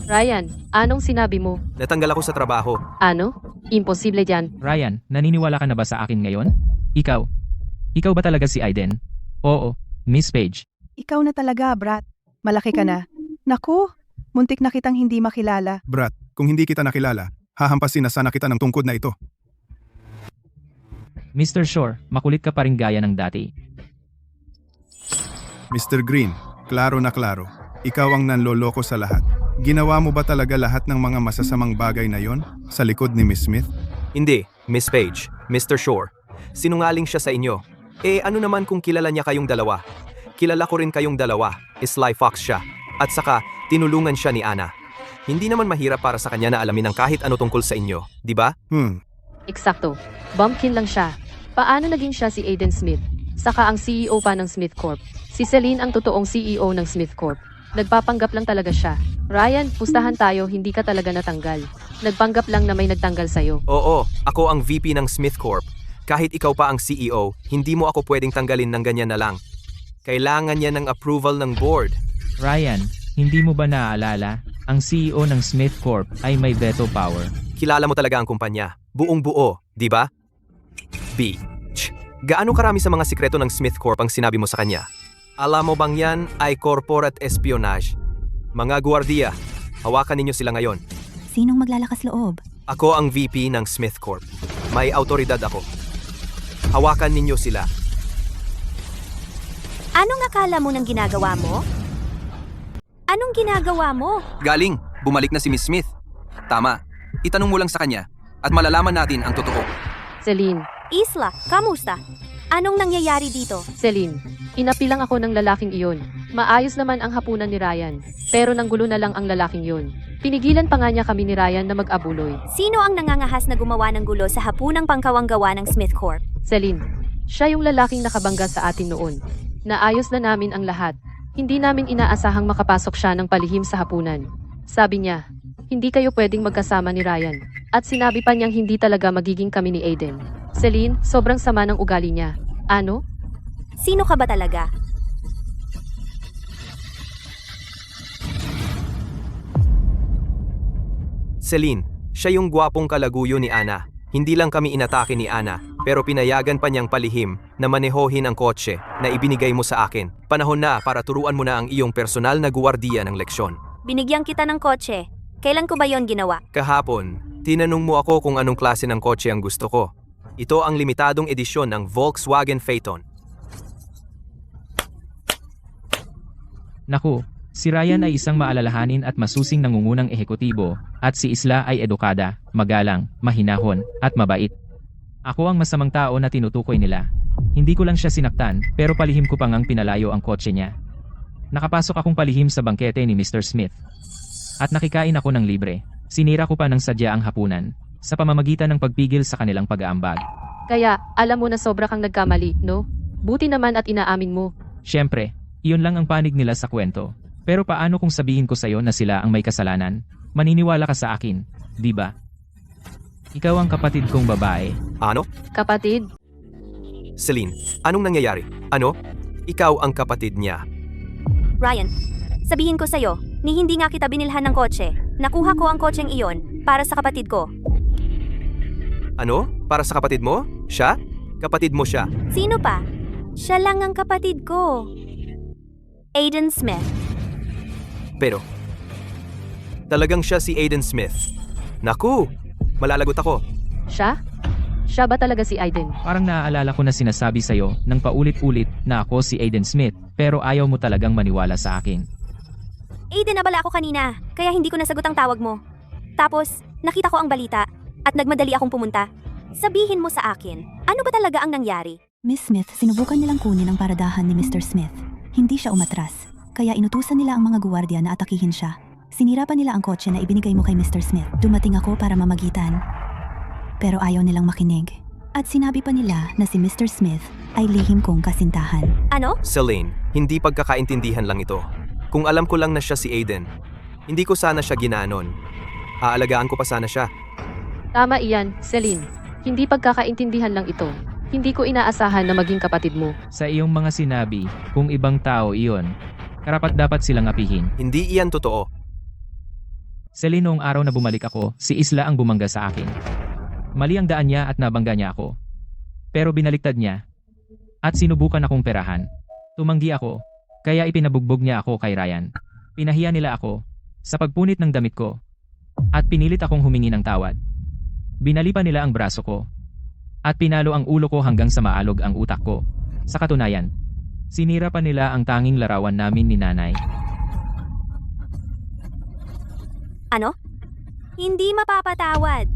Ryan, anong sinabi mo? Natanggal ako sa trabaho. Ano? Imposible yan. Ryan, naniniwala ka na ba sa akin ngayon? Ikaw ba talaga si Aiden? Oo, Miss Page. Ikaw na talaga, Brat. Malaki ka na. Naku, muntik na kitang hindi makilala. Brat, kung hindi kita nakilala, hahampasin na sana kita ng tungkod na ito. Mr. Shore, makulit ka pa rin gaya ng dati. Mr. Green, klaro na klaro. Ikaw ang nanloloko sa lahat. Ginawa mo ba talaga lahat ng mga masasamang bagay na yon sa likod ni Miss Smith? Hindi, Miss Page, Mr. Shore. Sinungaling siya sa inyo. Ano naman kung kilala niya kayong dalawa? Kilala ko rin kayong dalawa. Sly Fox siya. At saka, tinulungan siya ni Ana. Hindi naman mahirap para sa kanya na alamin ang kahit ano tungkol sa inyo, di ba? Eksakto. Bumpkin lang siya. Paano naging siya si Aiden Smith? Saka ang CEO pa ng Smith Corp. Si Celine ang totoong CEO ng Smith Corp. Nagpapanggap lang talaga siya. Ryan, pustahan tayo, hindi ka talaga natanggal. Nagpanggap lang na may nagtanggal sa'yo. Oo, ako ang VP ng Smith Corp. Kahit ikaw pa ang CEO, hindi mo ako pwedeng tanggalin ng ganyan na lang. Kailangan niya ng approval ng board. Ryan, hindi mo ba naaalala? Ang CEO ng Smith Corp ay may veto power. Kilala mo talaga ang kumpanya. Buong buo, di ba? B. Gaano karami sa mga sikreto ng Smith Corp ang sinabi mo sa kanya? Alam mo bang yan ay corporate espionage? Mga gwardiya, hawakan ninyo sila ngayon. Sinong maglalakas loob? Ako ang VP ng Smith Corp. May autoridad ako. Hawakan ninyo sila. Anong akala mo ng ginagawa mo? Anong ginagawa mo? Galing, bumalik na si Miss Smith. Tama, itanong mo lang sa kanya at malalaman natin ang totoo. Celine, Isla, kamusta? Anong nangyayari dito? Celine, inapi lang ako ng lalaking iyon. Maayos naman ang hapunan ni Ryan, pero nanggulo na lang ang lalaking iyon. Pinigilan pa nga niya kami ni Ryan na mag-abuloy. Sino ang nangangahas na gumawa ng gulo sa hapunang pangkawang-gawa ng Smith Corp? Celine, siya yung lalaking nakabangga sa atin noon. Naayos na namin ang lahat. Hindi namin inaasahang makapasok siya ng palihim sa hapunan. Sabi niya, hindi kayo pwedeng magkasama ni Ryan. At sinabi pa niyang hindi talaga magiging kami ni Aiden. Celine, sobrang sama ng ugali niya. Ano? Sino ka ba talaga? Celine, siya yung gwapong kalaguyo ni Ana. Hindi lang kami inatake ni Ana, pero pinayagan pa niyang palihim na manehohin ang kotse na ibinigay mo sa akin. Panahon na para turuan mo na ang iyong personal na guwardiya ng leksyon. Binigyan kita ng kotse. Kailan ko ba yon ginawa? Kahapon, tinanong mo ako kung anong klase ng kotse ang gusto ko. Ito ang limitadong edisyon ng Volkswagen Phaeton. Naku, si Ryan ay isang maalalahanin at masusing nangungunang ehekutibo, at si Isla ay edukada, magalang, mahinahon, at mabait. Ako ang masamang tao na tinutukoy nila. Hindi ko lang siya sinaktan, pero palihim ko pang ang pinalayo ang kotse niya. Nakapasok akong palihim sa bangkete ni Mr. Smith. At nakikain ako ng libre. Sinira ko pa ng sadya ang hapunan, sa pamamagitan ng pagpigil sa kanilang pag-aambag. Kaya, alam mo na sobra kang nagkamali, no? Buti naman at inaamin mo. Siyempre, iyon lang ang panig nila sa kwento. Pero paano kung sabihin ko sa'yo na sila ang may kasalanan? Maniniwala ka sa akin, di ba? Ikaw ang kapatid kong babae. Ano? Kapatid, Celine, anong nangyayari? Ano? Ikaw ang kapatid niya. Ryan, sabihin ko sa'yo, ni hindi nga kita binilhan ng kotse. Nakuha ko ang kotseng iyon para sa kapatid ko. Ano? Para sa kapatid mo? Siya? Kapatid mo siya. Sino pa? Siya lang ang kapatid ko. Aiden Smith. Pero, talagang siya si Aiden Smith. Naku! Malalagot ako. siya? Siya ba talaga si Aiden? Parang naaalala ko na sinasabi sa'yo ng paulit-ulit na ako si Aiden Smith, pero ayaw mo talagang maniwala sa akin. Aiden, nabala ako kanina, kaya hindi ko nasagot ang tawag mo. Tapos, nakita ko ang balita, at nagmadali akong pumunta. Sabihin mo sa akin, ano ba talaga ang nangyari? Miss Smith, sinubukan nilang kunin ang paradahan ni Mr. Smith. Hindi siya umatras, kaya inutusan nila ang mga guwardiya na atakihin siya. Sinira pa nila ang kotse na ibinigay mo kay Mr. Smith. Dumating ako para mamagitan, pero ayaw nilang makinig. At sinabi pa nila na si Mr. Smith ay lihim kong kasintahan. Ano? Celine, hindi pagkakaintindihan lang ito. Kung alam ko lang na siya si Aiden, hindi ko sana siya ginanon. Aalagaan ko pa sana siya. Tama iyan, Celine. Hindi pagkakaintindihan lang ito. Hindi ko inaasahan na maging kapatid mo. Sa iyong mga sinabi, kung ibang tao iyon, karapat dapat silang apihin. Hindi iyan totoo. Celine, noong araw na bumalik ako, si Isla ang bumangga sa akin. Mali ang daan niya at nabangga niya ako. Pero binaliktad niya. At sinubukan akong perahan. Tumanggi ako. Kaya ipinabugbog niya ako kay Ryan. Pinahiya nila ako sa pagpunit ng damit ko at pinilit akong humingi ng tawad. Binali pa nila ang braso ko at pinalo ang ulo ko hanggang sa maalog ang utak ko. Sa katunayan, sinira pa nila ang tanging larawan namin ni nanay. Ano? Hindi mapapatawad.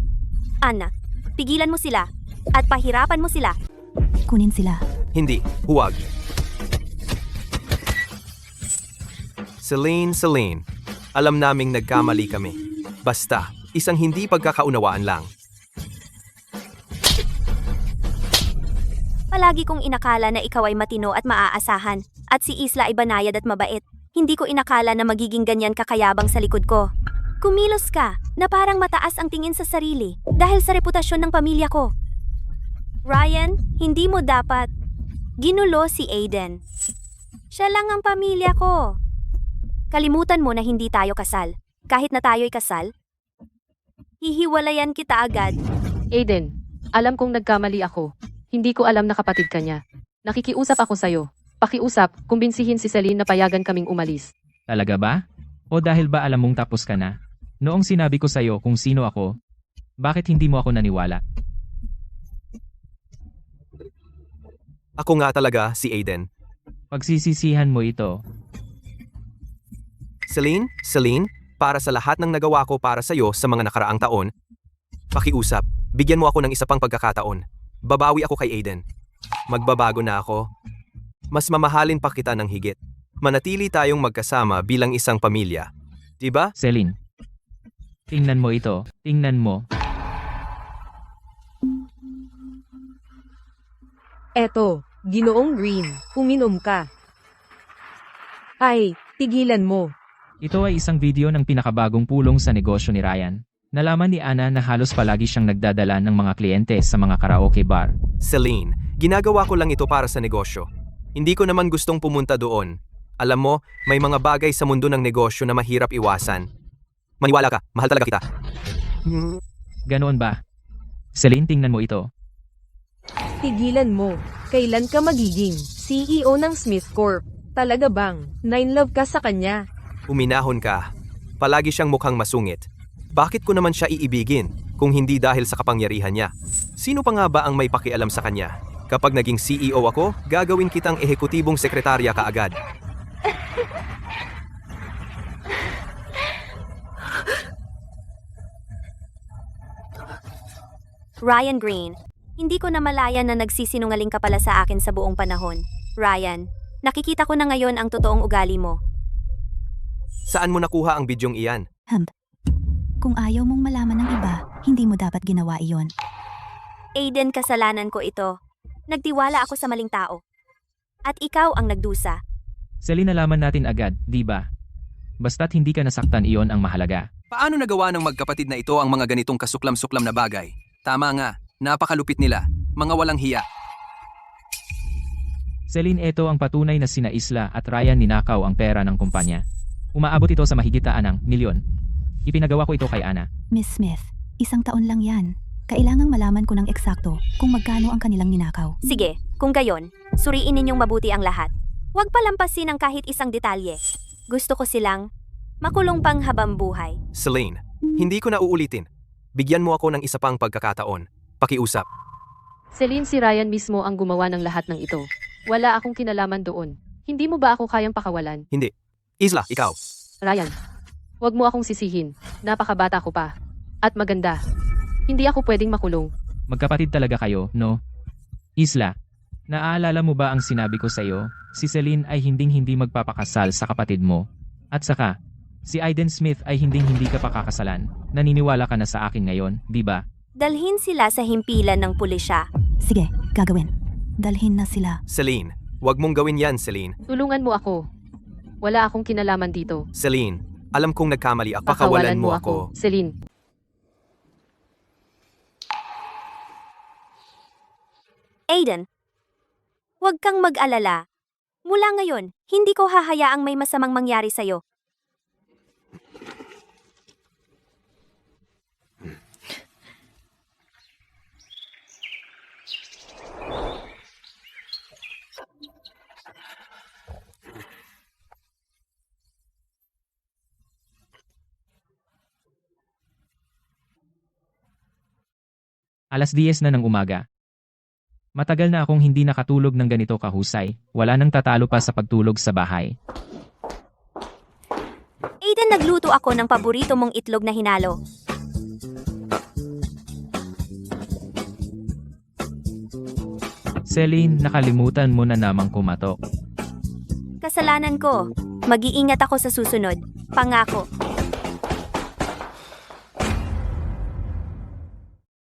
Ana, pigilan mo sila at pahirapan mo sila. Kunin sila. Hindi, huwag. Celine, alam naming nagkamali kami. Basta, isang hindi pagkakaunawaan lang. Palagi kong inakala na ikaw ay matino at maaasahan, at si Isla ay banayad at mabait. Hindi ko inakala na magiging ganyan kakayabang sa likod ko. Kumilos ka, na parang mataas ang tingin sa sarili, dahil sa reputasyon ng pamilya ko. Ryan, hindi mo dapat ginulo si Aiden. Siya lang ang pamilya ko. Kalimutan mo na hindi tayo kasal. Kahit na tayo'y kasal, hihiwalayan kita agad. Aiden, alam kong nagkamali ako. Hindi ko alam na kapatid ka niya. Nakikiusap ako sa'yo. Pakiusap, kumbinsihin si Celine na payagan kaming umalis. Talaga ba? O dahil ba alam mong tapos ka na? Noong sinabi ko sa'yo kung sino ako, bakit hindi mo ako naniwala? Ako nga talaga si Aiden. Pagsisisihan mo ito. Celine, para sa lahat ng nagawa ko para sa'yo sa mga nakaraang taon, pakiusap, bigyan mo ako ng isa pang pagkakataon. Babawi ako kay Aiden. Magbabago na ako. Mas mamahalin pa kita ng higit. Manatili tayong magkasama bilang isang pamilya. Diba? Celine, tingnan mo ito. Tingnan mo. Eto, Ginoong Green, uminom ka. Ay, tigilan mo. Ito ay isang video ng pinakabagong pulong sa negosyo ni Ryan. Nalaman ni Ana na halos palagi siyang nagdadala ng mga kliyente sa mga karaoke bar. Celine, ginagawa ko lang ito para sa negosyo. Hindi ko naman gustong pumunta doon. Alam mo, may mga bagay sa mundo ng negosyo na mahirap iwasan. Maniwala ka, mahal talaga kita. Ganoon ba? Celine, tingnan mo ito. Tigilan mo. Kailan ka magiging CEO ng Smith Corp? Talaga bang 9 love ka sa kanya? Uminahon ka. Palagi siyang mukhang masungit. Bakit ko naman siya iibigin kung hindi dahil sa kapangyarihan niya? Sino pa nga ba ang may pakialam sa kanya? Kapag naging CEO ako, gagawin kitang ehekutibong sekretarya kaagad. Ryan Green, hindi ko na malaya na nagsisinungaling ka pala sa akin sa buong panahon. Ryan, nakikita ko na ngayon ang totoong ugali mo. Saan mo nakuha ang bidyong iyan? Kung ayaw mong malaman ng iba, hindi mo dapat ginawa iyon. Aiden, kasalanan ko ito. Nagtiwala ako sa maling tao. At ikaw ang nagdusa. Celine, nalaman natin agad, di ba? Basta't hindi ka nasaktan, iyon ang mahalaga. Paano nagawa ng magkapatid na ito ang mga ganitong kasuklam-suklam na bagay? Tama nga, napakalupit nila, mga walang hiya. Celine, ito ang patunay na sina Isla at Ryan ninakaw ang pera ng kumpanya. Umaabot ito sa mahigitaan ng milyon. Ipinagawa ko ito kay Ana. Miss Smith, 1 taon lang yan. Kailangang malaman ko ng eksakto kung magkano ang kanilang ninakaw. Sige, kung gayon, suriin ninyong mabuti ang lahat. Huwag palampasin ang kahit isang detalye. Gusto ko silang makulong pang habang buhay. Celine, hindi ko na uulitin. Bigyan mo ako ng isa pang pagkakataon. Pakiusap. Celine, si Ryan mismo ang gumawa ng lahat ng ito. Wala akong kinalaman doon. Hindi mo ba ako kayang pakawalan? Hindi. Isla, ikaw. Ryan, wag mo akong sisihin. Napakabata ko pa. At maganda. Hindi ako pwedeng makulong. Magkapatid talaga kayo, no? Isla, naaalala mo ba ang sinabi ko sa iyo? Si Celine ay hinding-hindi magpapakasal sa kapatid mo. At saka, si Aiden Smith ay hinding-hindi ka pakakasalan. Naniniwala ka na sa akin ngayon, di ba? Dalhin sila sa himpilan ng pulisya. Sige, gagawin. Dalhin na sila. Celine, wag mong gawin yan, Celine. Tulungan mo ako. Wala akong kinalaman dito. Celine, alam kong nagkamali ako. Pakawalan mo ako. Celine. Aiden, huwag kang mag-alala. Mula ngayon, hindi ko hahayaang may masamang mangyari sa'yo. 10:00 na ng umaga. Matagal na akong hindi nakatulog ng ganito kahusay, wala nang tatalo pa sa pagtulog sa bahay. Aiden, nagluto ako ng paborito mong itlog na hinalo. Celine, nakalimutan mo na namang kumatok. Kasalanan ko. Mag-iingat ako sa susunod. Pangako.